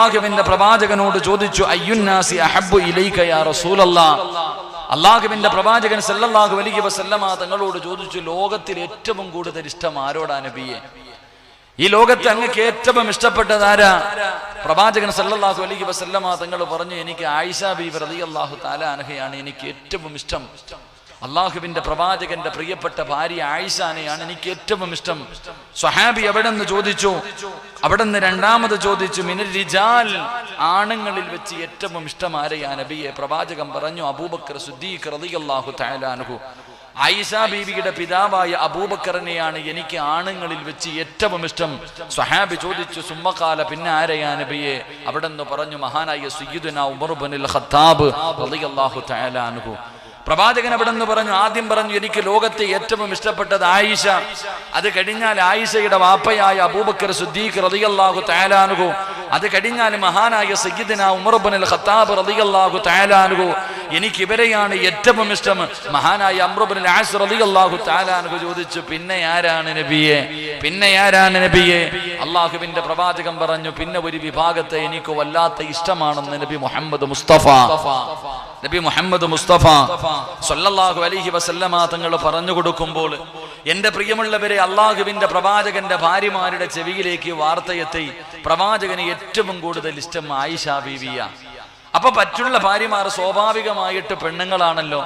അല്ലാഹുവിന്റെ പ്രവാചകനോട് ചോദിച്ചു, അയ്യുന്നാസി അഹബ്ബു ഇലൈക യാ റസൂലല്ലാഹ്. അല്ലാഹുവിന്റെ പ്രവാചകൻ സല്ലല്ലാഹു അലൈഹി വസല്ലമ തങ്ങളോട് ചോദിച്ചു, ലോകത്തിൽ ഏറ്റവും കൂടുതൽ ഇഷ്ടം ആരോടാ നബിയെ? ഈ ലോകത്ത് അങ്ങക്ക് ഏറ്റവും ഇഷ്ടപ്പെട്ടതാരാ? പ്രവാചകൻ സല്ലല്ലാഹു അലൈഹി വസല്ലമ തങ്ങൾ പറഞ്ഞു, എനിക്ക് ആയിഷ ബീവി റളിയല്ലാഹു തആല അൻഹയാണ് എനിക്ക് ഏറ്റവും ഇഷ്ടം. അള്ളാഹുവിന്റെ പ്രവാചകന്റെ പ്രിയപ്പെട്ട ഭാര്യ ആയിഷാനെയാണ് എനിക്ക് ഏറ്റവും ഇഷ്ടം. സ്വഹാബി അവിടെ നിന്ന് ചോദിച്ചു, അവിടെ നിന്ന് രണ്ടാമത് ചോദിച്ചു, മിനൽ റിജാൽ, ആണുങ്ങളിൽ വെച്ച് ഏറ്റവും ഇഷ്ടം ആരെയാ നബിയെ? പ്രവാചകൻ പറഞ്ഞു, അബൂബക്കർ സിദ്ദീഖ് റളിയല്ലാഹു തആല അൻഹു. ആയിഷ ബീവിയുടെ പിതാവായ അബൂബക്കറിനെയാണ് എനിക്ക് ആണുങ്ങളിൽ വെച്ച് ഏറ്റവും ഇഷ്ടം. സ്വഹാബി ചോദിച്ചു, സുമ്മഖാല, പിന്നെ ആരെയാ നബിയെ? അവിടെ നിന്ന് പറഞ്ഞു, മഹാനായ സയ്യിദുനാ ഉമർ ഇബ്നുൽ ഖത്താബ് റളിയല്ലാഹു തആല അൻഹു. പ്രവാചകൻ അവിടെ നിന്ന് പറഞ്ഞു, ആദ്യം പറഞ്ഞു, എനിക്ക് ലോകത്തെ ഏറ്റവും ഇഷ്ടപ്പെട്ടത് ആയിഷ. അത് കഴിഞ്ഞാൽ ആയിഷയുടെ വാപ്പയായ അബൂബക്കർ സിദ്ദീഖ് റളിയല്ലാഹു തആല അൻഹു. അത് കഴിഞ്ഞാൽ മഹാനായ സയ്യിദുനാ ഉമർ ഇബ്നുൽ ഖത്താബ് റളിയല്ലാഹു തആല അൻഹു. എനിക്ക് ഇവരെയാണ് ഏറ്റവും ഇഷ്ടം. മഹാനായ അംർ ഇബ്നുൽ ആസ് റളിയല്ലാഹു തആല അൻഹു ചോദിച്ചു, പിന്നെ ആരാണ് നബിയെ? പിന്നെ ആരാണ് നബിയെ? അല്ലാഹുവിന്റെ പ്രവാചകൻ പറഞ്ഞു, പിന്നെ ഒരു വിഭാഗത്തെ എനിക്ക് വല്ലാത്ത ഇഷ്ടമാണെന്ന് നബി മുഹമ്മദ് മുസ്തഫ സല്ലല്ലാഹു അലൈഹി വസല്ലമ തങ്ങൾ പറഞ്ഞു കൊടുക്കുമ്പോൾ, എന്റെ പ്രിയമുള്ളവരെ, അള്ളാഹുവിന്റെ പ്രവാചകന്റെ ഭാര്യമാരുടെ ചെവിയിലേക്ക് വാർത്തയെത്തി, പ്രവാചകന് ഏറ്റവും കൂടുതൽ ഇഷ്ടം ആയിഷ ബീവിയ. അപ്പൊ മറ്റുള്ള ഭാര്യമാർ സ്വാഭാവികമായിട്ട് പെണ്ണുങ്ങളാണല്ലോ.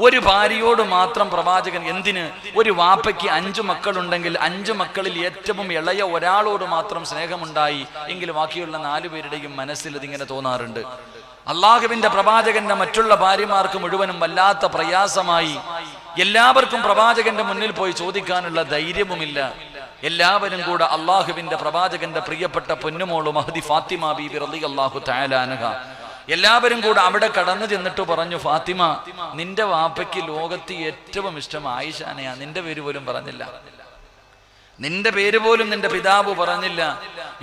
ഒരു ഭാര്യയോട് മാത്രം പ്രവാചകൻ, എന്തിന്? ഒരു വാപ്പയ്ക്ക് 5 മക്കളുണ്ടെങ്കിൽ 5 മക്കളിൽ ഏറ്റവും ഇളയ ഒരാളോട് മാത്രം സ്നേഹമുണ്ടായി എങ്കിൽ ബാക്കിയുള്ള 4 പേരുടെയും മനസ്സിൽ ഇതിങ്ങനെ തോന്നാറുണ്ട്. അള്ളാഹുവിന്റെ പ്രവാചകന്റെ മറ്റുള്ള ഭാര്യമാർക്ക് മുഴുവനും വല്ലാത്ത പ്രയാസമായി. എല്ലാവർക്കും പ്രവാചകന്റെ മുന്നിൽ പോയി ചോദിക്കാനുള്ള ധൈര്യവുമില്ല. എല്ലാവരും കൂടെ അള്ളാഹുവിന്റെ പ്രവാചകന്റെ പ്രിയപ്പെട്ട പൊന്നുമോള് മഹദി ഫാത്തിമ ബീബി റളിയല്ലാഹു തആല അൻഹ, എല്ലാവരും കൂടെ അവിടെ കടന്നു ചെന്നിട്ട് പറഞ്ഞു, ഫാത്തിമ, നിന്റെ വാപ്പയ്ക്ക് ലോകത്ത് ഏറ്റവും ഇഷ്ടം ആയിഷാനെയാ. നിന്റെ പേര് പോലും പറഞ്ഞില്ല, നിന്റെ പേര് പോലും നിന്റെ പിതാവ് പറഞ്ഞില്ല.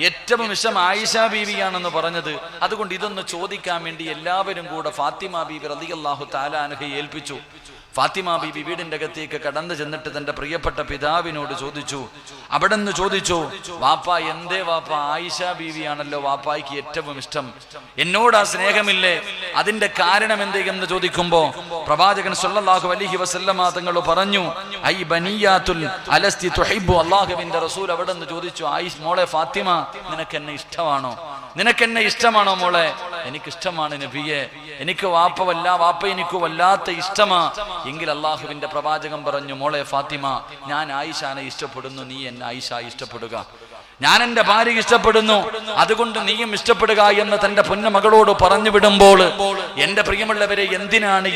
ഏറ്റവും ഇഷ്ടം ആയിഷ ബീവിയാണെന്ന് പറഞ്ഞത്. അതുകൊണ്ട് ഇതൊന്ന് ചോദിക്കാൻ വേണ്ടി എല്ലാവരും കൂടെ ഫാത്തിമ ബീബി റളിയല്ലാഹു തആല അൻഹയെ ഏൽപ്പിച്ചു. ഫാത്തിമ ബീബി വീടിന്റെ അകത്തേക്ക് കടന്നു ചെന്നിട്ട് തന്റെ പ്രിയപ്പെട്ട പിതാവിനോട് ചോദിച്ചു. അവിടെ നിന്ന് ചോദിച്ചു, വാപ്പ, എന്തേ വാപ്പ, ആയിഷ ബീവിയാണല്ലോ വാപ്പായ്ക്ക് ഏറ്റവും ഇഷ്ടം, എന്നോടാ സ്നേഹമില്ലേ? അതിന്റെ കാരണം എന്തേ എന്ന് ചോദിക്കുമ്പോ പ്രവാചകൻ സല്ലല്ലാഹു അലൈഹി വസല്ലമ തങ്ങൾ പറഞ്ഞു, ഐ ബനിയാത്തുൽ അലസ്തി തുഹിബ്ബു. അല്ലാഹുവിന്റെ റസൂൽ അവിടെ നിന്ന് ചോദിച്ചു, മോളെ ഫാത്തിമ, നിനക്കെന്നെ ഇഷ്ടമാണോ? നിനക്കെന്നെ ഇഷ്ടമാണോ മോളെ? എനിക്കിഷ്ടമാണ് നബിയെ, എനിക്ക് വാപ്പ എനിക്ക് വല്ലാത്ത ഇഷ്ടമാ. എങ്കിൽ അള്ളാഹുവിന്റെ പ്രവാചകൻ പറഞ്ഞു, മോളെ ഫാത്തിമ, ഞാൻ ആയിഷാനെ ഇഷ്ടപ്പെടുന്നു, നീ എന്നെ ആയിഷ ഇഷ്ടപ്പെടുക. ഞാൻ എന്റെ ഭാര്യ ഇഷ്ടപ്പെടുന്നു, അതുകൊണ്ട് നീയും ഇഷ്ടപ്പെടുക എന്ന് തന്റെ പൊന്നുമകളോട് പറഞ്ഞു വിടുമ്പോൾ, എന്റെ പ്രിയമുള്ളവരെ, എന്തിനാണ്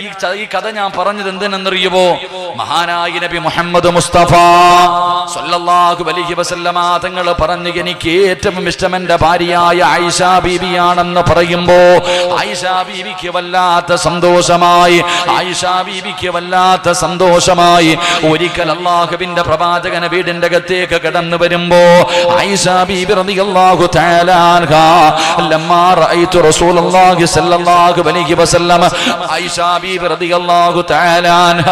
ഈ കഥ ഞാൻ പറഞ്ഞത്? എന്തിനെന്നറിയുമോ? മഹാനായ നബി മുഹമ്മദ് മുസ്തഫ സല്ലല്ലാഹു അലൈഹി വസല്ലമ തങ്ങൾ പറഞ്ഞു, എനിക്ക് ഏറ്റവും ഇഷ്ടം എന്റെ ഭാര്യയായ ആയിഷ ബീവിയാണെന്ന് പറയുമ്പോ ആയിഷ ബീവിക്ക് വല്ലാത്ത സന്തോഷമായി. ആയിഷ ബീവിക്ക് വല്ലാത്ത സന്തോഷമായി. ഒരിക്കൽ അല്ലാഹുവിന്റെ പ്രവാചകൻ വീടിന്റെ അകത്തേക്ക് കടന്നു വരുമ്പോ ആയിഷ ബീബി റളിയല്ലാഹു തആല അൻഹ, ലമ്മാ റഅയ്തു റസൂലുള്ളാഹി സ്വല്ലല്ലാഹു അലൈഹി വസല്ലം, ആയിഷ ബീബി റളിയല്ലാഹു തആല അൻഹ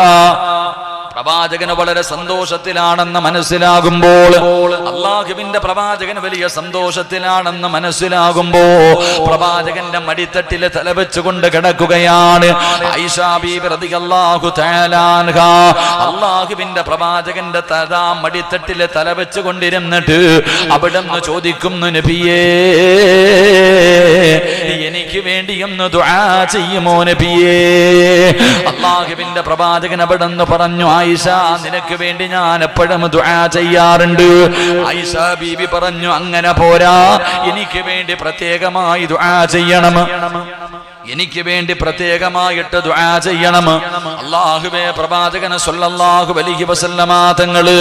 പ്രവാചകന് വളരെ സന്തോഷത്തിലാണെന്ന് മനസ്സിലാകുമ്പോൾ, അള്ളാഹുവിന്റെ പ്രവാചകൻ വലിയ സന്തോഷത്തിലാണെന്ന് മനസ്സിലാകുമ്പോ പ്രവാചകന്റെ മടിത്തട്ടിൽ തലവെച്ചുകൊണ്ട് കിടക്കുകയാണ് ആയിഷ ബീബി റളിയല്ലാഹു തആല അൻഹ. അള്ളാഹുവിന്റെ പ്രവാചകന്റെ മടിത്തട്ടിൽ തലവെച്ചുകൊണ്ടിരുന്നിട്ട് അവിടുന്ന് ചോദിക്കുന്നു, നബിയേ, എനിക്ക് വേണ്ടി ഒന്ന് ദുആ ചെയ്യുമോ നബിയേ? അള്ളാഹുവിന്റെ പ്രവാചകൻ അവിടുന്ന് പറഞ്ഞു, ആയിഷ, നിനക്ക് വേണ്ടി ഞാൻ എപ്പോഴും ദുആ ചെയ്യാറുണ്ട്. ആയിഷ ബീബി പറഞ്ഞു, അങ്ങനെ പോരാ, എനിക്ക് വേണ്ടി പ്രത്യേകമായി ദുആ ചെയ്യണം, എനിക്ക് വേണ്ടി പ്രത്യേകമായിട്ട് ദുആ ചെയ്യണം. അല്ലാഹുവേ, പ്രവാചകൻ സല്ലല്ലാഹു അലൈഹി വസല്ലമ തങ്ങള്,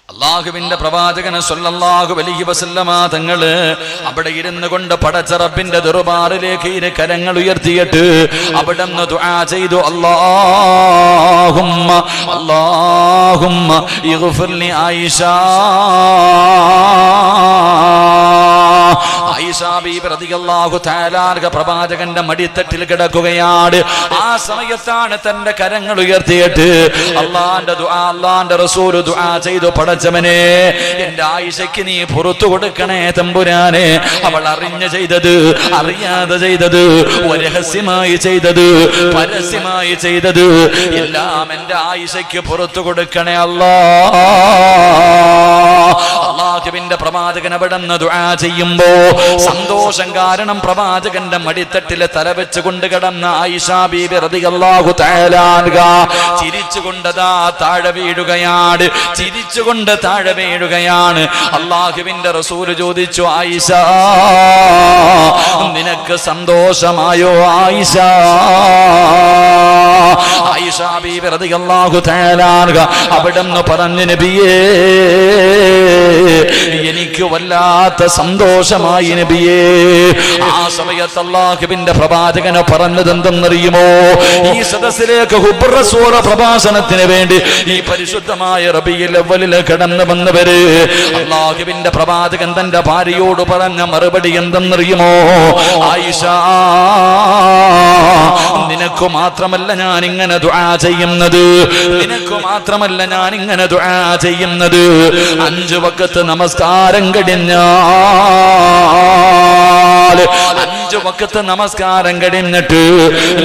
അള്ളാഹുവിന്റെ പ്രവാചകന് സല്ലല്ലാഹു അലൈഹി വസല്ലമ തങ്ങള് അവിടെ ഇരുന്നു കൊണ്ട് പടച്ച റബ്ബിന്റെ ദർബാറിലേക്ക് ഇരു കരങ്ങൾ ഉയർത്തിയിട്ട് അവിടെ നിന്ന് ദുആ ചെയ്തു, അല്ലാഹുമ്മ ഇഗ്ഫിർ ലി ആയിഷ. ആയിഷ ബീബി റളിയല്ലാഹു തആല അൻഹ പ്രവാചകന്റെ മടിത്തട്ടിൽ കിടക്കുകയാണ്. ആ സമയത്താണ് തന്റെ കരങ്ങൾ ഉയർത്തിയിട്ട് അള്ളാന്റെ ദുആ, അള്ളാന്റെ റസൂൽ ദുആ ചെയ്തു, പടച്ചവനെ എന്റെ ആയിഷയ്ക്ക് നീ പുറത്തു കൊടുക്കണേ തമ്പുരാനെ. അവൾ അറിഞ്ഞു ചെയ്തത്, അറിയാതെ ചെയ്തത്, രഹസ്യമായി ചെയ്തത്, പരസ്യമായി ചെയ്തത് എല്ലാം എന്റെ ആയിഷയ്ക്ക് പുറത്തു കൊടുക്കണേ അല്ലാ. അല്ലാഹുവിന്റെ പ്രവാചകൻ അവിടുന്ന് ദുആ ചെയ്യുമ്പോ സന്തോഷം കാരണം പ്രവാചകന്റെ മടിത്തട്ടിലെ തല വെച്ചുകൊണ്ട് കിടന്ന ആയിഷ ബീബി റളിയല്ലാഹു തആല അൻഹ ചിരിച്ചുകൊണ്ടതാ താഴെ വീഴുകയാണ്, ചിരിച്ചുകൊണ്ട് താഴെ വീഴുകയാണ്. അല്ലാഹുവിന്റെ റസൂൽ ചോദിച്ചു, ആയിഷ നിനക്ക് സന്തോഷമായോ ആയിഷ? ആയിഷ ബീബി റളിയല്ലാഹു തആല അൻഹ അവിടുന്ന് പറഞ്ഞു, നബിയേ എനിക്ക് വല്ലാത്ത സന്തോഷമായി നബിയേ. ആ സമയത്ത് അല്ലാഹുവിന്റെ പ്രവാചകന് പറഞ്ഞത് എന്തെന്നറിയുമോ? ഈ സദസ്സിലേക്ക് ഹുബ്ബുർ റസൂൽ പ്രഭാഷണത്തിന് വേണ്ടി ഈ പരിശുദ്ധമായ റബീഉൽ അവ്വലിൽ കടന്നു വന്നവര് അല്ലാഹുവിന്റെ പ്രവാചകൻ തന്റെ ഭാര്യയോട് പറഞ്ഞ മറുപടി എന്തെന്നറിയുമോ? ആയിഷ നിനക്ക് മാത്രമല്ല ഞാൻ ഇങ്ങനെ ദുആ ചെയ്യുന്നത്, നിനക്ക് മാത്രമല്ല ഞാൻ ഇങ്ങനെ ദുആ ചെയ്യുന്നത്. 5 വഖത്ത് നമസ്കാരം കഴിഞ്ഞാൽ 5 വഖത്ത് നമസ്കാരം കഴിഞ്ഞിട്ട്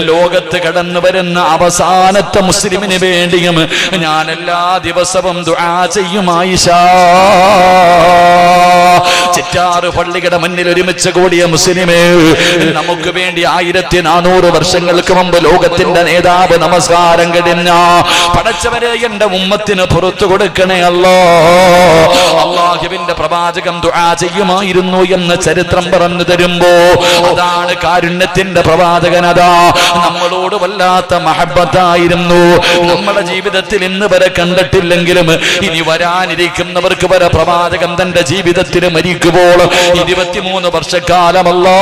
ലോകത്ത് കടന്നു വരുന്ന അവസാനത്തെ മുസ്ലിമിന് വേണ്ടിയും ഞാൻ എല്ലാ ദിവസവും ദുആ ചെയ്യും ആയിഷ. ചിറ്റാറ് പള്ളിയുടെ മുന്നിൽ ഒരുമിച്ച് കൂടിയ മുസ്ലിമേ, നമുക്ക് വേണ്ടി 1400 വർഷങ്ങൾക്ക് മുമ്പ് ലോകത്തിന്റെ നേതാവ് നമസ്കാരം കഴിഞ്ഞ പടച്ചവരെ എന്റെ ഉമ്മത്തിന് പുറത്തു കൊടുക്കണേ അല്ലാ. അല്ലാഹുവിന്റെ പ്രവാചകൻ ദുആ ചെയ്യുമായിരുന്നു എന്ന് ചരിത്രം പറഞ്ഞു തരുമ്പോ അതാണ് കാരുണ്യത്തിന്റെ പ്രവാചകൻ. അതാ നമ്മളോട് വല്ലാത്ത മഹബ്ബത്തായിരുന്നു. നമ്മുടെ ജീവിതത്തിൽ ഇന്ന് വരെ കണ്ടിട്ടില്ലെങ്കിലും ഇനി വരാനിരിക്കുന്നവർക്ക് വരെ പ്രവാചകൻ തന്റെ ജീവിതത്തിൽ മരിക്കുമ്പോൾ 23 വർഷക്കാലമല്ലോ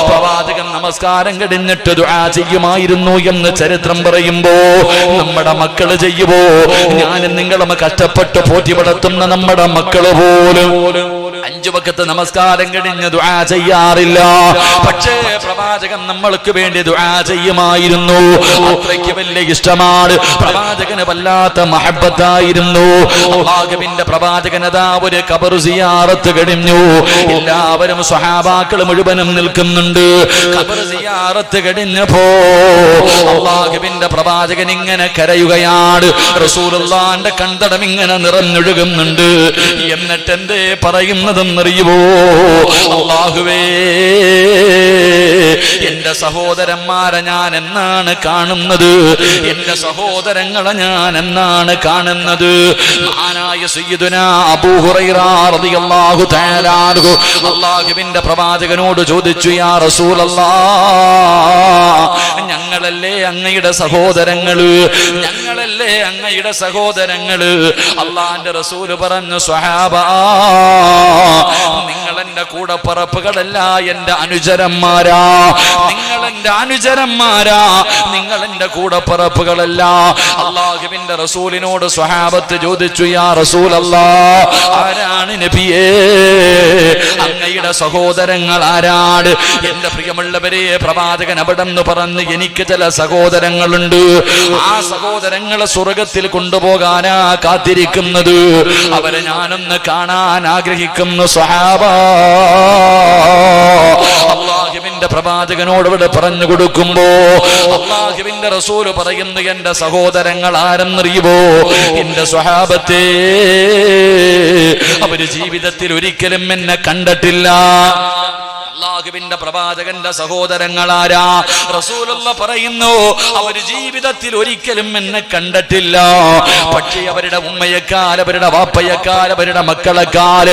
പ്രവാചകൻ നമസ്കാരം കഴിഞ്ഞിട്ട് ദുആ ചെയ്യുമായിരുന്നു എന്ന് ചരിത്രം പറയുമ്പോ നമ്മുടെ മക്കള് ചെയ്യുവോ? ഞാനും നിങ്ങളും കഷ്ടപ്പെട്ട് പോറ്റി വളർത്തുന്ന നമ്മുടെ മക്കള് പോലും 5 വഖത്ത് നമസ്കാരം കഴിഞ്ഞ് ദുആ ചെയ്യാറില്ല. പക്ഷേ പ്രവാചകൻ നമ്മൾക്ക് വേണ്ടി ദുആ ചെയ്യുമായിരുന്നു. അത്രയ്ക്ക് വലിയ ഇഷ്ടമാണ്, പ്രവാചകന് വല്ലാത്ത മഹബ്ബത്തായിരുന്നു. അല്ലാഹുവിന്റെ പ്രവാചകൻ അതാ ഒരു ഖബർ സിയാറത്ത് കഴിഞ്ഞു. എല്ലാവരും സ്വഹാബാക്കൾ മുഴുവനും നിൽക്കുന്നുണ്ട്. ഖബർ സിയാറത്ത് കഴിഞ്ഞപ്പോ അല്ലാഹുവിന്റെ പ്രവാചകൻ ഇങ്ങനെ കരയുകയാണ്. റസൂലുള്ളാഹിന്റെ കൺതടം ഇങ്ങനെ നിറഞ്ഞൊഴുകുന്നുണ്ട്. എന്നിട്ട് എന്തേ പറയുന്നതെന്നറിയുമോ? അല്ലാഹുവേ, എന്റെ സഹോദരന്മാരെ ഞാൻ എന്നാണ് കാണുന്നത്? എന്റെ സഹോദരങ്ങളെ ഞാൻ എന്നാണ് കാണുന്നത്? മഹാനായ സയ്യിദുനാ അബൂ ഹുറൈറ റളിയല്ലാഹു തആല അൻഹു അല്ലാഹുവിന്റെ പ്രവാചകനോട് ചോദിച്ചു, യാ റസൂലല്ലാഹ്, ഞങ്ങളല്ലേ അങ്ങയുടെ സഹോദരങ്ങള്, ഞങ്ങളല്ലേ അങ്ങയുടെ സഹോദരങ്ങള്? അല്ലാഹുവിന്റെ റസൂൽ പറഞ്ഞു, സ്വഹാബാ, നിങ്ങൾ എന്റെ കൂടപ്പിറപ്പുകളല്ല, എന്റെ അനുചരന്മാരാ. നിങ്ങൾ എന്റെ അനുചരന്മാരാ, നിങ്ങൾ എന്റെ കൂടപ്പിറപ്പുകളല്ല. അല്ലാഹുവിന്റെ റസൂലിനോട് സ്വഹാബത്ത് ചോദിച്ചു, യാ റസൂലല്ലാഹ്, ആരാണ് നബിയേ അങ്ങയുടെ സഹോദരങ്ങൾ ആരാണ്? എന്റെ പ്രിയമുള്ളവരെ, പ്രവാചകൻ അവിടെന്ന് പറഞ്ഞു, എനിക്ക് ചില സഹോദരങ്ങളുണ്ട്. ആ സഹോദരങ്ങളെ സ്വർഗത്തിൽ കൊണ്ടുപോകാനാ കാത്തിരിക്കുന്നത്. അവരെ ഞാനൊന്ന് കാണാൻ ആഗ്രഹിക്കുന്നു സ്വഹാബാ. അല്ലാഹുവിന്റെ പ്രവാചകനോട് ഇവിടെ പറഞ്ഞു കൊടുക്കുമ്പോ അല്ലാഹുവിന്റെ റസൂൽ പറയുന്നു, എന്റെ സഹോദരങ്ങൾ ആരെന്നറിയുമോ? എന്റെ സ്വഹാബത്തെ, അവര് ജീവിതത്തിൽ ഒരിക്കലും എന്നെ കണ്ടിട്ടില്ല. അല്ലാഹുവിന്റെ പ്രവാചകന്റെ സഹോദരങ്ങളാരാ? റസൂലുള്ള പറയുന്നു, അവര് ജീവിതത്തിൽ ഒരിക്കലും എന്നെ കണ്ടിട്ടില്ല. പക്ഷേ അവരുടെ ഉമ്മയെക്കാൾ, അവരുടെ വാപ്പയെക്കാൾ, അവരുടെ മക്കളെക്കാൾ,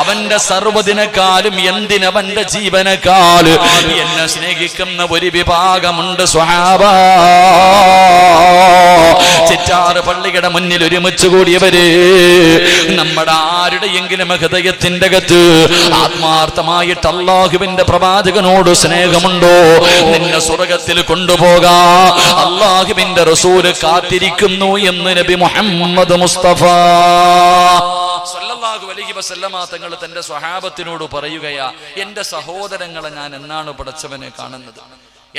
അവന്റെ സർവ്വതിനെക്കാളും, എന്തിനവന്റെ ജീവനെക്കാൾ എന്നെ സ്നേഹിക്കുന്ന ഒരു വിഭാഗമുണ്ട് സ്വഹാബാ. ചിറ്റാറ് പള്ളിയുടെ മുന്നിൽ ഒരുമിച്ച് കൂടിയവര് നമ്മുടെ ആരുടെയെങ്കിലും ഹൃദയത്തിന്റെ അകത്ത് ആത്മാർത്ഥമായിട്ട് അല്ലാഹുവിന്റെ പ്രവാചകനോട് സ്നേഹമുണ്ടോ? നിന്നെ സ്വർഗത്തിൽ കൊണ്ടുപോകാൻ അല്ലാഹുവിന്റെ റസൂല് കാത്തിരിക്കുന്നു എന്ന് നബി മുഹമ്മദ് മുസ്തഫ സല്ലല്ലാഹു അലൈഹി വസല്ലമ തങ്ങൾ തന്റെ സ്വഹാബത്തിനോട് പറയുകയാ, എന്റെ സഹോദരങ്ങളെ ഞാൻ എന്നാണ് പടച്ചവനെ കാണുന്നത്?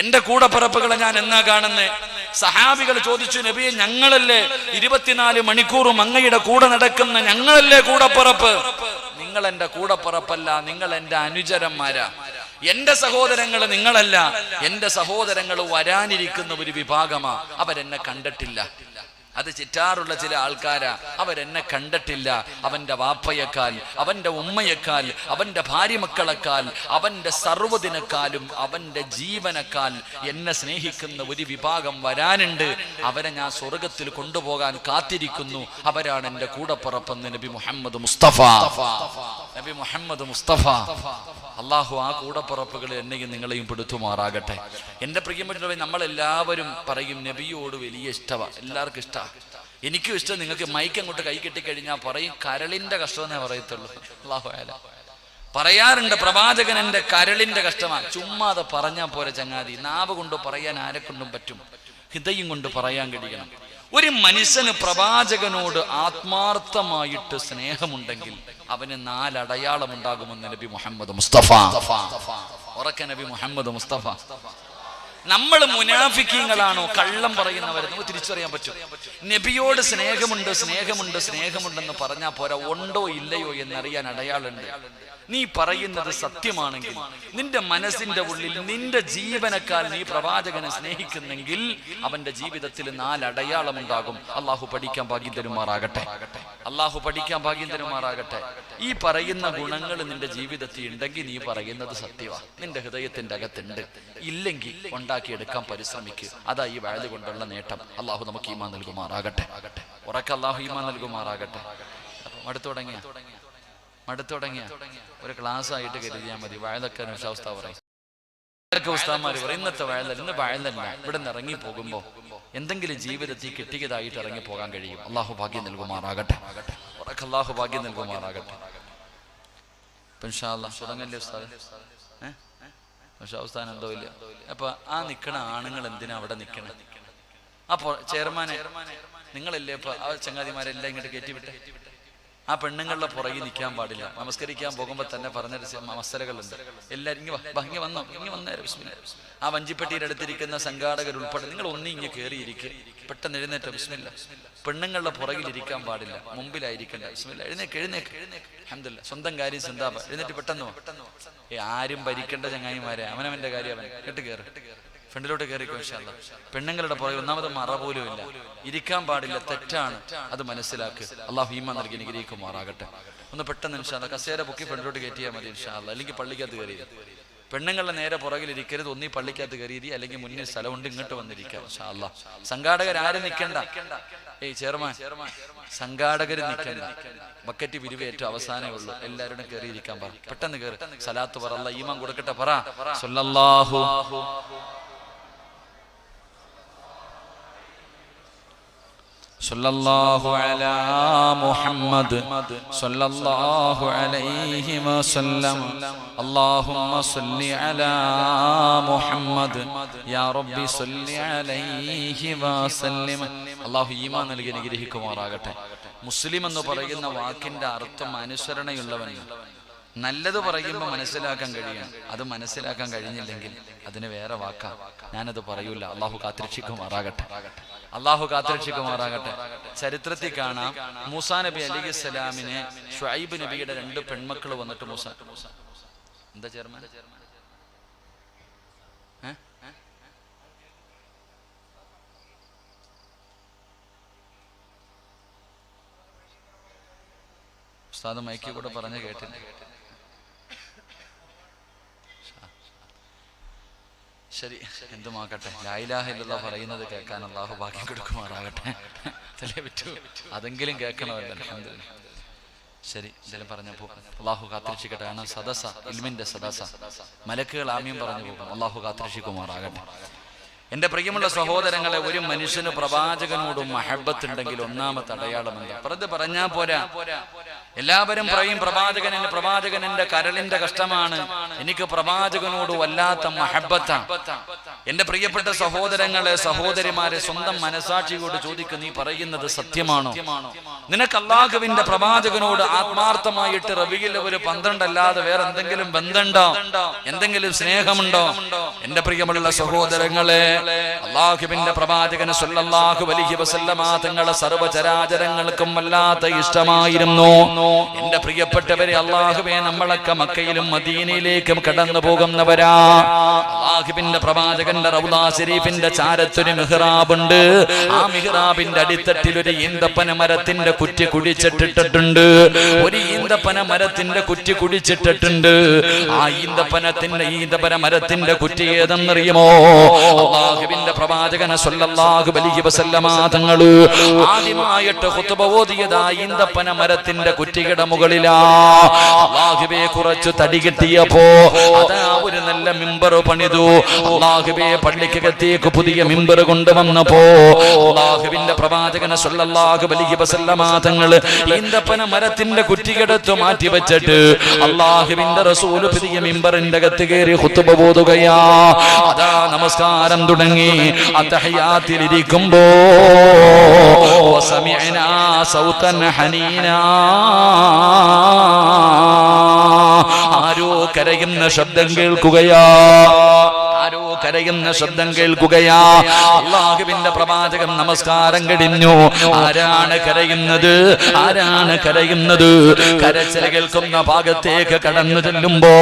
എന്റെ കൂടപ്പിറപ്പുകളെ ഞാൻ എന്നാ കാണുന്നേ? സഹാബികൾ ചോദിച്ചു, നബിയെ, ഞങ്ങളല്ലേ 24 മണിക്കൂറും അങ്ങയുടെ കൂടെ നടക്കുന്ന ഞങ്ങളല്ലേ കൂടപ്പിറപ്പ്? നിങ്ങൾ എന്റെ കൂടപ്പിറപ്പല്ല, നിങ്ങൾ എന്റെ അനുചരന്മാരാ. എന്റെ സഹോദരങ്ങൾ നിങ്ങളല്ല, എന്റെ സഹോദരങ്ങൾ വരാനിരിക്കുന്ന ഒരു വിഭാഗമാ. അവരെന്നെ കണ്ടിട്ടില്ല. അത് ചിറ്റാറുള്ള ചില ആൾക്കാരാ. അവരെന്നെ കണ്ടിട്ടില്ല. അവന്റെ വാപ്പയേക്കാൾ, അവന്റെ ഉമ്മയേക്കാൾ, അവന്റെ ഭാര്യ മക്കളെക്കാൾ, അവന്റെ സർവ്വതിനേക്കാളും, അവന്റെ ജീവനേക്കാൾ എന്നെ സ്നേഹിക്കുന്ന ഒരു വിഭാഗം വരാനുണ്ട്. അവരെ ഞാൻ സ്വർഗത്തിൽ കൊണ്ടുപോകാൻ കാത്തിരിക്കുന്നു. അവരാണ് എന്റെ കൂടപ്പിറപ്പെന്ന് നബി മുഹമ്മദ് മുസ്തഫ. നബി മുഹമ്മദ് മുസ്തഫ. അള്ളാഹു ആ കൂടപ്പിറപ്പുകൾ എന്നെയും നിങ്ങളെയും പെടുത്തുമാറാകട്ടെ. എന്റെ പ്രിയപ്പെട്ടവരെ, നമ്മളെല്ലാവരും പറയും നബിയോട് വലിയ ഇഷ്ടമാണ്, എല്ലാവർക്കും ഇഷ്ടമാണ്. എനിക്കും ഇഷ്ടം. നിങ്ങൾക്ക് മൈക്ക് അങ്ങോട്ട് കൈ കെട്ടിക്കഴിഞ്ഞാൽ പറയും കരളിന്റെ കഷ്ടമെന്നേ പറയത്തുള്ളൂ. അള്ളാഹു ആല പറയാറുണ്ട്, പ്രവാചകൻ എന്റെ കരളിന്റെ കഷ്ടമാണ്. ചുമ്മാതെ പറഞ്ഞാൽ പോരെ ചങ്ങാതി. നാവ് കൊണ്ട് പറയാൻ ആരെക്കൊണ്ടും പറ്റും, ഹൃദയം കൊണ്ട് പറയാൻ കഴിയണം. ഒരു മനുഷ്യന് പ്രവാചകനോട് ആത്മാർത്ഥമായിട്ട് സ്നേഹമുണ്ടെങ്കിൽ അവന് 4 അടയാളം ഉണ്ടാകുമെന്ന് നബി മുഹമ്മദ് മുസ്തഫ. ഉറക്കെ നബി മുഹമ്മദ് മുസ്തഫ. നമ്മൾ മുനാഫിക്കീങ്ങളാണോ, കള്ളം പറയുന്നവരെ നമുക്ക് തിരിച്ചറിയാൻ പറ്റും. നബിയോട് സ്നേഹമുണ്ട്, സ്നേഹമുണ്ട്, സ്നേഹമുണ്ടെന്ന് പറഞ്ഞാൽ പോരാ, ഉണ്ടോ ഇല്ലയോ എന്നറിയാൻ അടയാളുണ്ട്. നീ പറയുന്നത് സത്യമാണെങ്കിൽ, നിന്റെ മനസ്സിന്റെ ഉള്ളിൽ നിന്റെ ജീവനേക്കാൾ നീ പ്രവാചകനെ സ്നേഹിക്കുന്നെങ്കിൽ അവന്റെ ജീവിതത്തിൽ 4 അടയാളം ഉണ്ടാകും. അള്ളാഹു പഠിക്കാൻ ഭാഗ്യം തരുമാറാകട്ടെ. അള്ളാഹു പഠിക്കാൻ ഭാഗ്യം തരുമാറാകട്ടെ. ഈ പറയുന്ന ഗുണങ്ങൾ നിന്റെ ജീവിതത്തിൽ ഉണ്ടെങ്കിൽ നീ പറയുന്നത് സത്യമാണ്, നിന്റെ ഹൃദയത്തിന്റെ അകത്തുണ്ട്. ഇല്ലെങ്കിൽ ഉണ്ടാക്കിയെടുക്കാൻ പരിശ്രമിക്കുക. അതാ ഈ വഅദ് കൊണ്ടുള്ള നേട്ടം. അള്ളാഹു നമുക്ക് ഈമാൻ നൽകുമാറാകട്ടെ. ഉറക്കെ അള്ളാഹു ഈമാൻ നൽകുമാറാകട്ടെ. മടുത്തുടങ്ങിയ ഒരു ക്ലാസ് ആയിട്ട് കരുതിയാൽ മതി. വഅദൊക്കെ ഉസ്താദ് പറയും, ഉസ്താദ്മാര് പറയും ഇന്നത്തെ വഅദല്ല, ഇന്ന് വഅദല്ല. ഇവിടെ നിന്ന് ഇറങ്ങി പോകുമ്പോ എന്തെങ്കിലും ജീവിതത്തിൽ കിട്ടിയതായിട്ട് ഇറങ്ങി പോകാൻ കഴിയും. അള്ളാഹു ഭാഗ്യം നൽകുമാറാകട്ടെ. അള്ളാഹു ഭാഗ്യം നൽകുമാറാകട്ടെ. ഇൻഷാ അല്ലാഹ് തുടങ്ങല്ലേ ഉസ്താദ്? പക്ഷെ അവസ്ഥാനം എന്തോ ഇല്ല. അപ്പൊ ആ നിക്കണ ആണുങ്ങൾ എന്തിനാ അവിടെ നിക്കണേ? അപ്പൊ ചെയർമാനെ, നിങ്ങളല്ലേ ഇപ്പൊ ആ ചങ്ങാതിമാരെല്ലാം ഇങ്ങോട്ട് കയറ്റിവിട്ടെ. ആ പെണ്ണുങ്ങളുടെ പുറകെ നിൽക്കാൻ പാടില്ല. നമസ്കരിക്കാൻ പോകുമ്പോൾ തന്നെ പറഞ്ഞ മസലകളുണ്ട്. എല്ലാവരും ഇങ്ങ് വന്നേരം. ആ വഞ്ചിപ്പെട്ടിയുടെ അടുത്തിരിക്കുന്ന സംഘാടകർ ഉൾപ്പെടെ നിങ്ങൾ ഇങ്ങ് കയറിയിരിക്കുക. പെട്ടെന്ന് എഴുന്നേറ്റ ബിസ്മില്ല. പെണ്ണുങ്ങളുടെ പുറകിലിരിക്കാൻ പാടില്ല, മുമ്പിലായിരിക്കണ്ട. ബിസ്മില്ല. എഴുന്നേക്ക്. അൽഹംദുലില്ലാഹ്. സ്വന്തം കാര്യം സിന്താബ. എഴുന്നേറ്റ് പെട്ടെന്ന് ആരും ഭരിക്കേണ്ട ചങ്ങായിമാരെ, അവനവന്റെ കാര്യം അവൻ കേട്ട് കയറി ഫ്രണ്ടിലോട്ട് കയറിക്കോ ഇൻഷാ അല്ലാഹ്. പെണ്ണുങ്ങളുടെ പുറകെ ഒന്നാമത് മറ പോലും ഇല്ല, ഇരിക്കാൻ പാടില്ല, തെറ്റാണ്. അത് മനസ്സിലാക്കുക. അള്ളാഹു ഈമാൻ നൽകി അനുഗ്രഹിക്കുമാറാകട്ടെ. ഒന്ന് പെട്ടെന്ന് ഇൻഷാ അല്ലാഹ് കസേര പൊക്കി ഫ്രണ്ടിലോട്ട് കയറ്റിയാൽ മതി ഇൻഷാ അല്ലാഹ്. അല്ലെങ്കിൽ പള്ളിക്കകത്ത് കയറിയത്. പെണ്ണുങ്ങളുടെ നേരെ പുറകിലിരിക്കരുത്. ഒന്നീ പള്ളിക്കകത്ത് കയറിയത്, അല്ലെങ്കിൽ മുന്നിൽ സ്ഥലമുണ്ട്, ഇങ്ങോട്ട് വന്നിരിക്കുക ഇൻഷാ അല്ലാഹ്. സംഘാടകരാരും നിൽക്കണ്ട. ചെയർമാൻ, സംഘാടകർ നിൽക്കണ്ട. ബക്കറ്റ് പിരിവേറ്റ അവസാനമേ ഉള്ളൂ. എല്ലാവരും കയറിയിരിക്കാൻ പറ. പെട്ടെന്ന് കയറി സലാത്ത് പറ. അല്ലാഹ് ഈമാൻ കൊടുക്കട്ടെ. പറ സല്ലല്ലാഹു സല്ലല്ലാഹു അലാ മുഹമ്മദ് സല്ലല്ലാഹു അലൈഹി വസല്ലം. അല്ലാഹുമ്മ സല്ലി അലാ മുഹമ്മദ് യാ റബ്ബി സല്ലി അലൈഹി വസല്ലം. അല്ലാഹു ഈമാൻ നൽകി അനുഗ്രഹിക്കുമാറാകട്ടെ. മുസ്ലിം എന്ന് പറയുന്ന വാക്കിന്റെ അർത്ഥം അനുസരണയുള്ളവൻ. നല്ലത് പറയുമ്പോൾ മനസ്സിലാക്കാൻ കഴിയണം. അത് മനസ്സിലാക്കാൻ കഴിഞ്ഞില്ലെങ്കിൽ അതിന് വേറെ വാക്കാ. ഞാനത് പറയൂല. അള്ളാഹു കാത്തിരക്ഷിക്കുമാറാകട്ടെ. അള്ളാഹു കാത്തിരക്ഷിക്കുമാറാകട്ടെ. ചരിത്രത്തിൽ കാണാം, മൂസാ നബി അലൈഹിസ്സലാമിനെ ശുഐബ് നബിയുടെ 2 പെൺമക്കൾ വന്നിട്ട് മൂസ എന്താ ചെയർമാൻ ഉസ്താദ് മൈക്കിൽ കൂടെ പറഞ്ഞ് കേട്ടില്ല. ശരി, എന്തുമാകട്ടെ. ലാ ഇലാഹ ഇല്ലല്ലാഹ് പറയുന്നത് കേൾക്കാൻ അള്ളാഹു ഭാഗ്യം കൊടുക്കുമാറാകട്ടെ. തലേ പറ്റൂ, അതെങ്കിലും കേൾക്കണമല്ലോ. അൽഹംദുലില്ലാഹ്. ശരി, എന്തായാലും പറഞ്ഞപ്പോ അള്ളാഹു കാത്തിരക്ഷിക്കട്ടെ. കാരണം സദസ, ഇൽമിന്റെ സദസ, മലക്കുകൾ ആമീൻ പറഞ്ഞു പോകും. അള്ളാഹു കാത്തിരക്ഷിക്കുമാറാകട്ടെ. എന്റെ പ്രിയമുള്ള സഹോദരങ്ങളെ, ഒരു മനുഷ്യന് പ്രവാചകനോടും മഹബത്ത് ഉണ്ടെങ്കിൽ ഒന്നാമത്തെ അടയാളം എന്താ? പറഞ്ഞാ പോരാ, എല്ലാവരും പറയും പ്രവാചകൻ എന്റെ കരളിന്റെ കഷ്ടമാണ്, എനിക്ക് പ്രവാചകനോട് വല്ലാത്ത മഹബത്താണ്. എന്റെ പ്രിയപ്പെട്ട സഹോദരങ്ങളെ, സഹോദരിമാരെ, സ്വന്തം മനസാക്ഷിയോട് ചോദിക്കും, നീ പറയുന്നത് സത്യമാണോ? നിനക്ക് അല്ലാഹുവിന്റെ പ്രവാചകനോട് ആത്മാർത്ഥമായിട്ട് റബീഉൽ അവ്വൽ 12 അല്ലാതെ വേറെ എന്തെങ്കിലും ബന്ധമുണ്ടോ? എന്തെങ്കിലും സ്നേഹമുണ്ടോ? എന്റെ പ്രിയമുള്ള സഹോദരങ്ങളെ, അല്ലാഹുവിന്റെ പ്രവാചകൻ സ്വല്ലല്ലാഹു അലൈഹി വസല്ലമ തങ്ങളെ സർവ്വചരാചരങ്ങൾക്കും വല്ലാത്ത ഇഷ്ടമായിരുന്നു. എന്റെ പ്രിയപ്പെട്ടവരെ, അല്ലാഹുവേ, നമ്മളൊക്കെ മക്കയിലും മദീനയിലേക്കും കടന്നു പോകുന്നവരാ. അല്ലാഹുവിന്റെ പ്രവാചകന്റെ റൗളാ ശരീഫിന്റെ ചാരത്തൊരു മിഹ്റാബുണ്ട്. ആ മിഹ്റാബിന്റെ അടിത്തട്ടിൽ ഒരു ഈന്തപ്പന മരത്തിന്റെ കുറ്റി കുഴിച്ചിട്ടിട്ടുണ്ട്. ഒരു ഈന്തപ്പന മരത്തിന്റെ കുറ്റി കുഴിച്ചിട്ടിട്ടുണ്ട്. ആ ഈന്തപ്പന മരത്തിന്റെ കുറ്റി ഏതെന്നറിയുമോ? അല്ലാഹുവിന്റെ പ്രവാചകൻ സ്വല്ലല്ലാഹു അലൈഹി വസല്ലമ തങ്ങൾ ആദ്യമായിട്ട് ഖുത്ബ ഓതിയത് ആ ഈന്തപ്പന മരത്തിന്റെ കുറ്റിയുടെ മുകളിലാ. അല്ലാഹുവേ, കുറച്ചു തടി കിട്ടിയപ്പോ അതാ ഒരു നല്ല മിമ്പർ പണിതു. അല്ലാഹുവേ, പള്ളിക്കകത്തേക്ക് പുതിയ മിമ്പർ കൊണ്ടുവന്നപ്പോ അല്ലാഹുവിന്റെ പ്രവാചകൻ സ്വല്ലല്ലാഹു അലൈഹി വസല്ലമ തങ്ങൾ ഈന്തപ്പന മരത്തിന്റെ കുറ്റിയെടുത്ത് മാറ്റി വെച്ചിട്ട് അല്ലാഹുവിന്റെ റസൂൽ പുതിയ മിമ്പറിന്റെ അകത്ത് കയറി ഖുത്ബ ഓതുകയാ. അതാ നമസ്കാരം തുടങ്ങി. അത്തഹിയാത്തിലിരിക്കുമ്പോ വസമിഅനാ സൗതൻ ഹനീനാ, ആരോ കരയുന്ന ശബ്ദം കേൾക്കുകയാ. ആരോ കരയുന്ന ശബ്ദം കേൾക്കുകയാ. അല്ലാഹുവിന്റെ പ്രവാചകൻ നമസ്കാരം കഴിഞ്ഞു. ആരാണ് കരയുന്നത്? ആരാണ് കരയുന്നത്? കരച്ചിൽ കേൾക്കുന്ന ഭാഗത്തേക്ക് കടന്നു ചെല്ലുമ്പോ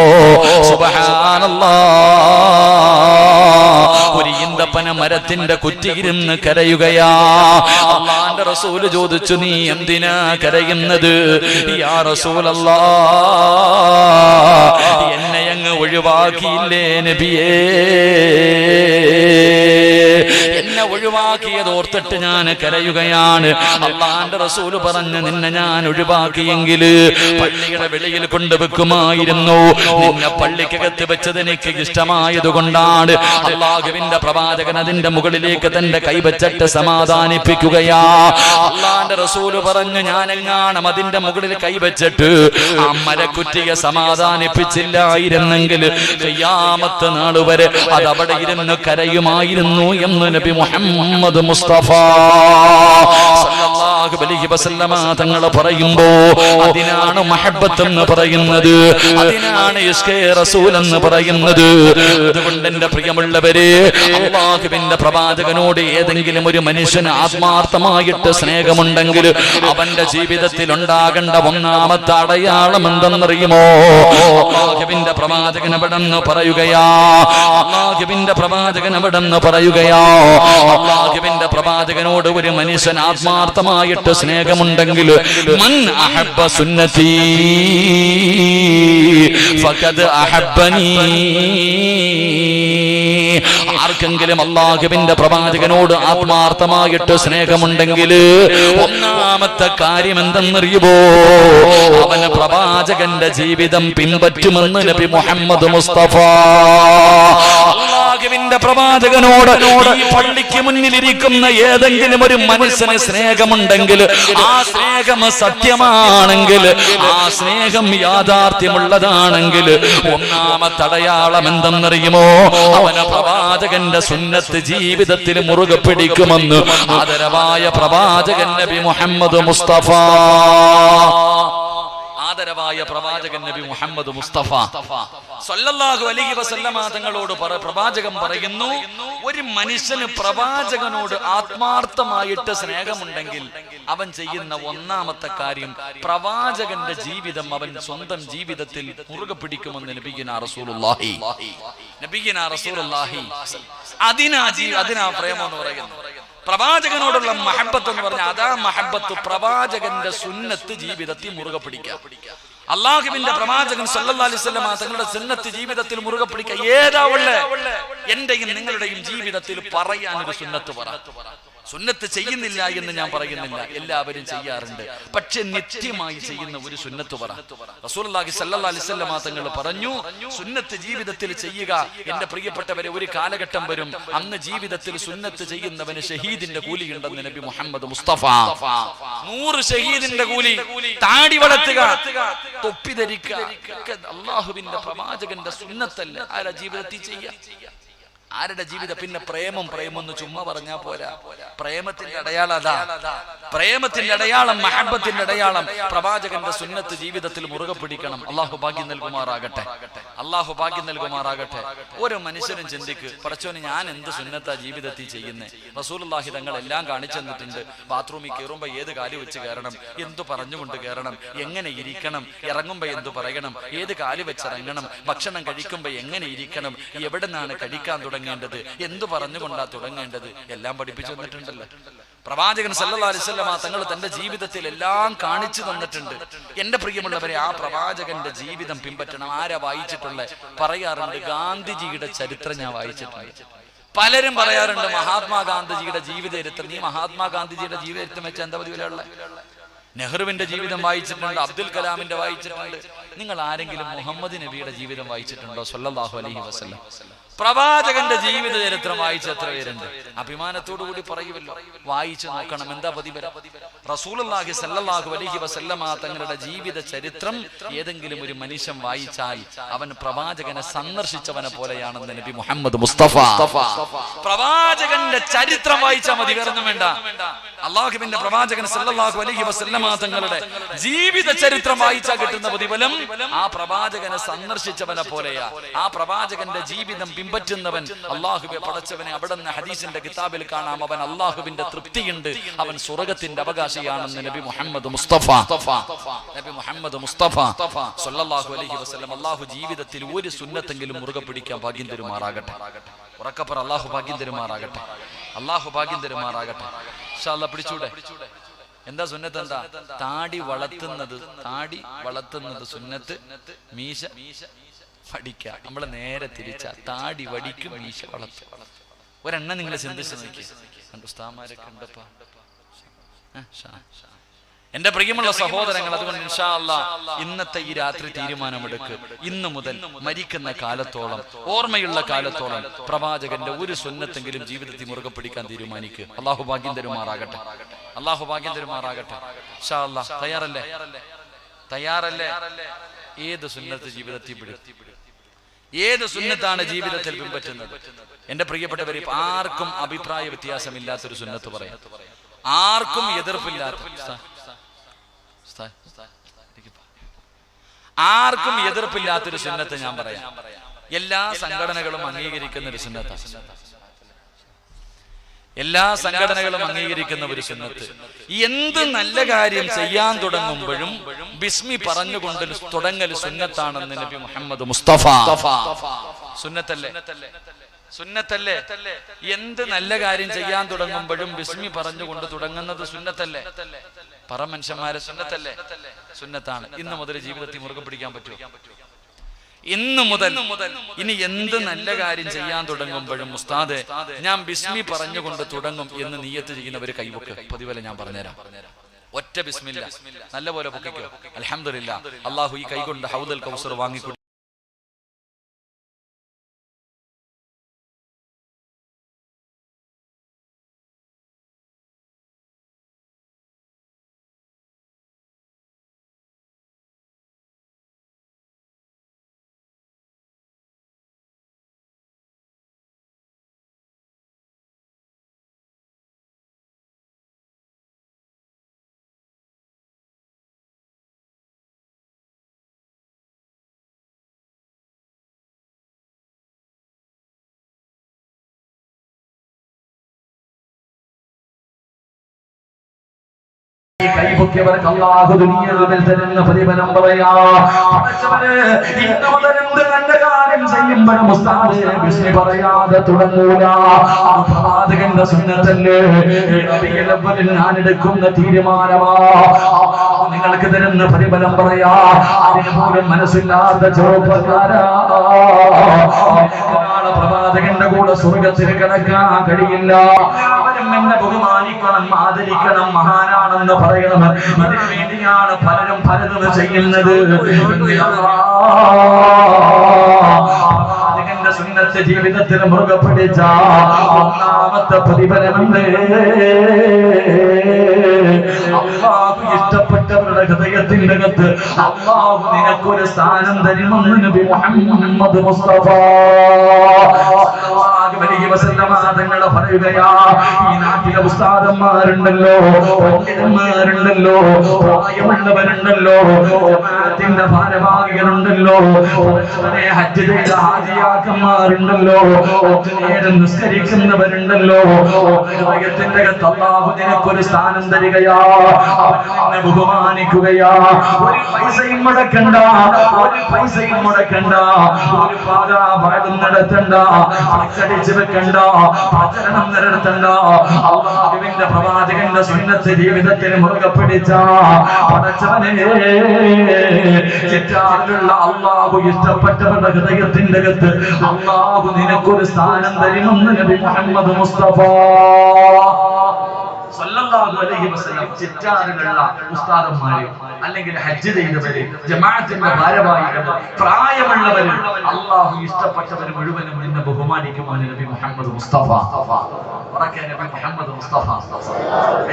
സുബ്ഹാനല്ലാഹ്, ഒരു ഈന്തപ്പന മരത്തിന്റെ കുറ്റിയിരുന്ന് കരയുകയാ. അല്ലാഹുവിന്റെ റസൂല് ചോദിച്ചു, നീ എന്തിനാ കരയുന്നത്? യാ റസൂലല്ലാഹ്, എന്നെ അങ്ങ് ഒഴിവാക്കിയില്ലേ നബിയേ, എന്നെ ഒഴിവാക്കിയത് ഓർത്തിട്ട് ഞാൻ കരയുകയാണ്. അല്ലാഹുവിന്റെ റസൂല് പറഞ്ഞു, നിന്നെ ഞാൻ ഒഴിവാക്കിയെങ്കിൽ പള്ളിയുടെ വെളിയിൽ കൊണ്ടുവെക്കുമായിരുന്നു. നിന്നെ പള്ളിക്കകത്ത് വെച്ചത് എനിക്ക് ഇഷ്ടമായത് കൊണ്ടാണ്. അല്ലാഹുവിന്റെ പ്രവാചകൻ അതിന്റെ മുകളിലേക്ക് തന്റെ കൈവച്ചിട്ട് സമാധാനിപ്പിക്കുകയാ. അല്ലാഹുവിന്റെ റസൂല് പറഞ്ഞു, ഞാനെങ്ങാണം അതിന്റെ മുകളിൽ കൈവച്ചിട്ട് ആ മരക്കുറ്റിയെ സമാധാനിപ്പിച്ചില്ലായിരുന്നെങ്കിൽ ഖിയാമത്ത് നാൾ വരെ അത് അവിടെ ഇരുന്ന് കരയുമായിരുന്നു എന്ന് നബി മുഹമ്മദ് മുസ്തഫ സല്ലല്ലാഹു അലൈഹി വസല്ലമ തങ്ങൾ പറയുമ്പോ അതിനാണ് മഹബ്ബത്ത് എന്ന് പറയുന്നത്, അതിനാണ് ഇഷ്കേ റസൂൽ എന്ന് പറയുന്നത്. അതുകൊണ്ട് എന്റെ പ്രിയമുള്ളവരെ, അല്ലാഹുവിന്റെ പ്രവാചകനോട് ഏതെങ്കിലും ഒരു മനുഷ്യന് ആത്മാർത്ഥമായിട്ട് സ്നേഹമുണ്ടെങ്കിൽ അവന്റെ ജീവിതത്തിൽ ഉണ്ടാകേണ്ട ഒന്നാമത്തെ അടയാളം എന്തെന്നറിയുമോ? അല്ലാഹുവിന്റെ പ്രവാചകൻ അവിടെന്ന് പറയുകയാ. അല്ലാഹുവിന്റെ പ്രവാചകൻ അവിടെന്ന് പറയുകയാ. അല്ലാഹുവിന്റെ പ്രവാചകനോട് ഒരു മനുഷ്യൻ ആത്മാർത്ഥമായിട്ട് സ്നേഹമുണ്ടെങ്കിൽ മൻ അഹബ്ബ സുന്നതി ഫഖദ് അഹബ്ബനി, ആർക്കെങ്കിലും അല്ലാഹുവിന്റെ പ്രവാചകനോട് ആത്മാർത്ഥമായിട്ട് സ്നേഹമുണ്ടെങ്കിൽ ഒന്നാമത്തെ കാര്യം എന്തെന്നറിയുമോ? അവന് പ്രവാചകന്റെ ജീവിതം പിൻപറ്റുമെന്ന് നബി മുഹമ്മദ് മുസ്തഫ. അല്ലാഹുവിന്റെ പ്രവാചകനോട് ഈ പള്ളിക്ക് മുന്നിലിരിക്കുന്ന ഏതെങ്കിലും ഒരു മനുഷ്യന് സ്നേഹമുണ്ടെങ്കിൽ, ആ സ്നേഹം സത്യമാണെങ്കിൽ, ആ സ്നേഹം യാഥാർത്ഥ്യമുള്ളതാണെങ്കിൽ ഒന്നാമത്തെ അടയാളം എന്തെന്നറിയുമോ? അവന് പ്രവാചകന്റെ സുന്നത്ത് ജീവിതത്തിൽ മുറുകെ പിടിക്കുമെന്ന് ആദരവായ പ്രവാചകൻ നബി മുഹമ്മദ് മുസ്തഫ. ആദരവായ പ്രവാചകൻ നബി മുഹമ്മദ് മുസ്തഫ സല്ലല്ലാഹു അലൈഹി വസല്ലമ തങ്ങളോട് പ്രവാചകൻ പറയുന്നു, ഒരു മനുഷ്യന് പ്രവാചകനോട് ആത്മാർത്ഥമായിട്ട് സ്നേഹമുണ്ടെങ്കിൽ അവൻ ചെയ്യുന്ന ഒന്നാമത്തെ കാര്യം പ്രവാചകന്റെ ജീവിതം അവൻ സ്വന്തം ജീവിതത്തിൽ മുറുകെ പിടിക്കുമെന്ന് നബിയുനാ റസൂലുള്ളാഹി. അതിനാ പ്രേമം എന്ന് പറയുന്നത്. പ്രവാചകനോടുള്ള മഹബത്ത് എന്ന് പറഞ്ഞാൽ അതാ മഹബത്ത്, പ്രവാചകന്റെ സുന്നത്ത് ജീവിതത്തിൽ മുറുകെ പിടിക്കുക. അല്ലാഹുവിന്റെ പ്രവാചകൻ സല്ലല്ലാഹു അലൈഹി വസല്ലം തങ്ങളുടെ സുന്നത്ത് ജീവിതത്തിൽ മുറുകെ പിടിക്കുക. ഏതാ ഉള്ളേ? എന്റെയും നിങ്ങളുടെയും ജീവിതത്തിൽ പറയാൻ ഒരു സുന്നത്ത് പറ. സുന്നത്ത് ചെയ്യുന്നില്ല എന്ന് ഞാൻ പറയുന്നില്ല, എല്ലാവരും ചെയ്യാറുണ്ട്. പക്ഷെ നിത്യമായി ചെയ്യുന്ന ഒരു സുന്നത്ത് പറ. റസൂലുള്ളാഹി സ്വല്ലല്ലാഹു അലൈഹി വസല്ലം തങ്ങൾ പറഞ്ഞു, സുന്നത്ത് ജീവിതത്തിൽ ചെയ്യുക. എന്റെ പ്രിയപ്പെട്ടവരെ, ഒരു കാലഘട്ടം വരും, അന്ന് ജീവിതത്തിൽ സുന്നത്ത് ചെയ്യുന്നവന് ഷഹീദിന്റെ കൂലിയുണ്ടെന്ന് നബി മുഹമ്മദ് മുസ്തഫ. 100 ഷഹീദിന്റെ കൂലി. താടി വളർത്തുക, തൊപ്പി ധരിക്കുക, അള്ളാഹുവിന്റെ പ്രവാചകന്റെ സുന്നത്തല്ല. ആരാ ജീവിതത്തിൽ ചെയ്യുക? ആരുടെ ജീവിതം? പിന്നെ പ്രേമം എന്ന് ചുമ്മാ പറഞ്ഞാ പോരാ. പ്രേമത്തിന്റെ അടയാളം അതാ. പ്രേമത്തിന്റെ അടയാളം, മഹബത്തിന്റെ അടയാളം പ്രവാചകന്റെ സുന്നത്ത് ജീവിതത്തിൽ മുറുകെ പിടിക്കണം. അള്ളാഹു ഭാഗ്യം നൽകുമാറാകട്ടെ. അള്ളാഹു ഭാഗ്യം നൽകുമാറാകട്ടെ. ഓരോ മനുഷ്യരും ചിന്തിക്ക്, പടച്ചോന് ഞാൻ എന്ത് സുന്നത്താ ജീവിതത്തിൽ ചെയ്യുന്നേ? റസൂലുള്ളാഹി തങ്ങൾ എല്ലാം കാണിച്ചു തന്നിട്ടുണ്ട്. ബാത്റൂമിൽ കയറുമ്പോ ഏത് കാല് വെച്ച് കയറണം, എന്തു പറഞ്ഞുകൊണ്ട് കയറണം, എങ്ങനെ ഇരിക്കണം, ഇറങ്ങുമ്പോ എന്തു പറയണം, ഏത് കാല് വെച്ചിറങ്ങണം, ഭക്ഷണം കഴിക്കുമ്പോ എങ്ങനെ ഇരിക്കണം, എവിടെ നിന്നാണ് കഴിക്കാൻ തുടങ്ങേണ്ടത്, എന്തു പറഞ്ഞുകൊണ്ടാ തുടങ്ങേണ്ടത്, എല്ലാം പഠിപ്പിച്ചു തന്നിട്ടുണ്ടല്ലോ. പ്രവാചകൻ സല്ലല്ലാഹു അലൈഹി വസല്ലം തങ്ങൾ തന്റെ ജീവിതത്തിൽ എല്ലാം കാണിച്ചു തന്നിട്ടുണ്ട്. എന്റെ പ്രിയമുള്ളവരെ, ആ പ്രവാചകന്റെ ജീവിതം പിൻപറ്റണം. ആരാ വായിച്ചിട്ടുള്ളത്? പറയാറുണ്ട്, ഗാന്ധിജിയുടെ ചരിത്രം ഞാൻ വായിച്ചിട്ടുണ്ട്. പലരും പറയാറുണ്ട് മഹാത്മാഗാന്ധിജിയുടെ ജീവിതചരിത്രം. നീ മഹാത്മാഗാന്ധിജിയുടെ ജീവിതചരിത്രം വെച്ച എന്താ പതിവിലുള്ള? നെഹ്റുവിന്റെ ജീവിതം വായിച്ചിട്ടുണ്ട്, അബ്ദുൽ കലാമിന്റെ വായിച്ചിട്ടുണ്ട്. നിങ്ങൾ ആരെങ്കിലും മുഹമ്മദ് നബിയുടെ ജീവിതം വായിച്ചിട്ടുണ്ടോ? സല്ലല്ലാഹു അലൈഹി വസല്ലം പ്രവാചകന്റെ ജീവിത ചരിത്രം വായിച്ച എത്ര പേരുണ്ട്? അഭിമാനത്തോടു കൂടി പറയുമല്ലോ, വായിച്ചു നോക്കണം. എന്താ പ്രതിഫലം? റസൂലുള്ളാഹി സ്വല്ലല്ലാഹു അലൈഹി വസല്ലമ തങ്ങളുടെ ജീവിത ചരിത്രം ഏതെങ്കിലും ഒരു മനുഷ്യൻ വായിച്ചാൽ അവൻ പ്രവാചകനെ സന്ദർശിച്ചവനെ പോലെയാണെന്ന് നബി മുഹമ്മദ് മുസ്തഫ. പ്രവാചകന്റെ ചരിത്രം വായിച്ചാൽ മതി, വേറൊന്നും വേണ്ട. അള്ളാഹുവിന്റെ പ്രവാചകൻ സല്ലല്ലാഹു അലൈഹി വസല്ലമ തങ്ങളുടെ ജീവിത ചരിത്രം വായിച്ചാൽ കിട്ടുന്ന പ്രതിഫലം ആ പ്രവാചകനെ സന്ദർശിച്ചവനെ പോലെയാ. ആ പ്രവാചകന്റെ ജീവിതം പിൻപറ്റുന്നവൻ അള്ളാഹുവെ പടച്ചവനെ അവിടുന്ന് ഹദീസിന്റെ കിതാബിൽ കാണാം, അവൻ അള്ളാഹുവിന്റെ തൃപ്തിയുണ്ട്, അവൻ സ്വർഗ്ഗത്തിന്റെ അവകാശിയാണെന്ന് നബി മുഹമ്മദ് മുസ്തഫ. നബി മുഹമ്മദ് മുസ്തഫ സല്ലല്ലാഹു അലൈഹി വസല്ലം അള്ളാഹു ജീവിതത്തിൽ ഒരു സുന്നത്തെങ്കിലും മുറുകെ പിടിക്കാൻ ഭാഗ്യം തരുമാറാകട്ടെ. ഉറക്കപ്പറ, അള്ളാഹു ഭാഗ്യം തരുമാറാകട്ടെ. അള്ളാഹു ഭാഗ്യം തരുമാറാകട്ടെ. ഇൻഷാ അല്ലാഹ് പിടിച്ചൂടെ? എന്താ സുന്നത്ത്? എന്താ? താടി വളർത്തുന്നത് സുന്നത്ത്. മീശ വടിക്ക. നമ്മള് നേരെ തിരിച്ച, താടി വടിക്കും, മീശ വളർത്തും. ഒരെണ്ണം നിങ്ങൾ ചിന്തിച്ചു നോക്കി. ഉസ്താദന്മാരൊക്കെ ഉണ്ടപ്പാ. എന്റെ പ്രിയമുള്ള സഹോദരങ്ങൾ, അതുകൊണ്ട് ഇൻഷാ അല്ലാഹ് ഇന്നത്തെ ഈ രാത്രി തീരുമാനമെടുക്ക്. ഇന്നു മുതൽ മരിക്കുന്ന കാലത്തോളം, ഓർമ്മയുള്ള കാലത്തോളം പ്രവാചകന്റെ ഒരു സുന്നത്തെങ്കിലും ജീവിതത്തിൽ മുറുകെ പിടിക്കാൻ തീരുമാനിക്കുക. അള്ളാഹു ഭാഗ്യം തരുമാറാകട്ടെ. അള്ളാഹു ഭാഗ്യം തരുമാറാകട്ടെ. ഇൻഷാ അല്ലാഹ് തയ്യാറല്ലേ? ഏത് സുന്നത്ത് ജീവിതത്തിൽ പിടിക്കും? ഏത് സുന്നത്താണ് ജീവിതത്തിൽ പിൻപറ്റുന്നത്? എന്റെ പ്രിയപ്പെട്ടവരെ, ആർക്കും അഭിപ്രായ വ്യത്യാസമില്ലാത്തൊരു സുന്നത്ത് പറയാം, ആർക്കും എതിർപ്പില്ലാത്തൊരു സുന്നത്ത് ഞാൻ പറയാം. എല്ലാ സംഘടനകളും അംഗീകരിക്കുന്ന ഒരു സുന്നത്താണ്. എല്ലാ സംഘടനകളും അംഗീകരിക്കുന്ന ഒരു സുന്നത്ത്. എന്ത് നല്ല കാര്യം ചെയ്യാൻ തുടങ്ങുമ്പോഴും ബിസ്മി പറഞ്ഞുകൊണ്ട് തുടങ്ങൽ സുന്നത്താണെന്ന് നബി മുഹമ്മദ് മുസ്തഫ. സുന്നത്തല്ലേ? എന്ത് നല്ല കാര്യം ചെയ്യാൻ തുടങ്ങുമ്പോഴും ബിസ്മി പറഞ്ഞുകൊണ്ട് തുടങ്ങുന്നത് സുന്നത്തല്ലേ? പറ മനുഷ്യന്മാരെ, സുന്നത്തല്ലേ? സുന്നത്താണ്. ഇന്ന് മുതൽ ജീവിതത്തിൽ മുറുകെ പിടിക്കാൻ പറ്റുമോ? ഇന്നു മുതൽ ഇനി എന്ത് നല്ല കാര്യം ചെയ്യാൻ തുടങ്ങുമ്പോഴും ഉസ്താദേ ഞാൻ ബിസ്മി പറഞ്ഞുകൊണ്ട് തുടങ്ങും എന്ന് നിയ്യത്ത് ചെയ്യുന്നവര് കൈവക്ക്. പതിവല്ല ഞാൻ പറഞ്ഞുതരാം. ഒറ്റ ബിസ്മില്ല, നല്ലപോലെ പൊക്കിക്കോ. അൽഹംദുലില്ലാ, അള്ളാഹു ഈ കൈകൊണ്ട് ഹൗദൽ കൗസർ വാങ്ങിക്കൊടുക്കും. കൈപൊക്കിയവർക്ക് അല്ലാഹു ദുനിയാവിൽ തരുന്ന പ്രതിഫലം പറയാ. ഇന്ന് മുതൽ എന്ത് നല്ല കാര്യം ചെയ്യുമ്പോഴും ഉസ്താദേ ബിസ്മി പറയാതെ തുടങ്ങൂല. ആ പ്രവാചകന്റെ സുന്നത്തല്ലേ? റബീഉൽ അവ്വലിൽ ഞാൻ എടുക്കുന്ന തീരുമാനമാ. നിങ്ങൾക്ക് തരുന്ന പ്രതിഫലം പറയാ. അതിന് പോലും മനസ്സില്ലാത്ത ചെറുപ്പക്കാരാ, പ്രവാചകന്റെ കൂടെ സ്വർഗത്തിൽ കിടക്കാൻ കഴിയില്ല. എല്ലാവരും എന്നെ ബഹുമാനിക്കണം, ആദരിക്കണം, മഹാനാണെന്ന് പറയണം. അതിനു വേണ്ടിയാണ് പലരും പലതും ചെയ്യുന്നത്. പ്രവാചകന്റെ സുന്നത്ത് ജീവിതത്തിൽ മുറുകെ പിടിച്ച ഒന്നാമത്തെ പ്രതിഫലനം അല്ലാഹു ഇഷ്ടപ്പെട്ടവരുടെ ഹൃദയത്തിന്റെ അകത്ത് അല്ലാഹു നിനക്കൊരു സ്ഥാനം തരുമെന്ന് നബി മുഹമ്മദ് മുസ്തഫ സല്ലല്ലാഹു അലൈഹി വസല്ലം തങ്ങൾ പറയുകയാ. ഈ നാട്ടിലെ ഉസ്താദന്മാരുണ്ടല്ലോ, പണ്ഡിതന്മാരുണ്ടല്ലോ, പ്രായമുള്ളവരുണ്ടല്ലോ, ജമാഅത്തിന്റെ ഭാരവാഹികളുണ്ടല്ലോ, ഹജ്ജ് ചെയ്ത ഹാജിയാക്കന്മാരുണ്ടല്ലോ, നേരം നിസ്കരിക്കുന്നവരുണ്ടല്ലോ, ഹൃദയത്തിന്റെ അകത്ത് അല്ലാഹു നിനക്കൊരു സ്ഥാനം തരികയാ, അവനെ ബഹുമാനിക്കുകയാ. ഒരു പൈസയും മുടക്കണ്ട, ഒരു പൈസയും മുടക്കണ്ട, ഒരു പാഠം നടത്തണ്ട, അടിച്ചു വെക്കണ്ട, പ്രചരണം നടത്തണ്ട. അല്ലാഹുവിന്റെ പ്രവാചകന്റെ സുന്നത്ത് ജീവിതത്തിൽ മുറുകെ പിടിച്ച പടച്ചവനെ ചുറ്റാലുള്ള അല്ലാഹു ഇഷ്ടപ്പെട്ടവരുടെ ഹൃദയത്തിന്റെ അകത്ത് അല്ലാഹു നിനക്കൊരു സ്ഥാനം തരുമെന്ന് നബി മുഹമ്മദ് മുസ്തഫ സല്ലല്ലാഹു അലൈഹി വസല്ലം. ചുറ്റാറിലുള്ള ഉസ്താദന്മാര്, അല്ലെങ്കിൽ ഹജ്ജ് ചെയ്തവര്, ജമാഅത്തിന്റെ ഭാരവാഹികൾ, പ്രായമുള്ളവര്, അല്ലാഹു ഇഷ്ടപ്പെട്ടവര് മുഴുവനും നിന്നെ ബഹുമാനിക്കുമെന്ന് നബി മുഹമ്മദ് മുസ്തഫ. ഉറക്കെ നബി മുഹമ്മദ് മുസ്തഫ.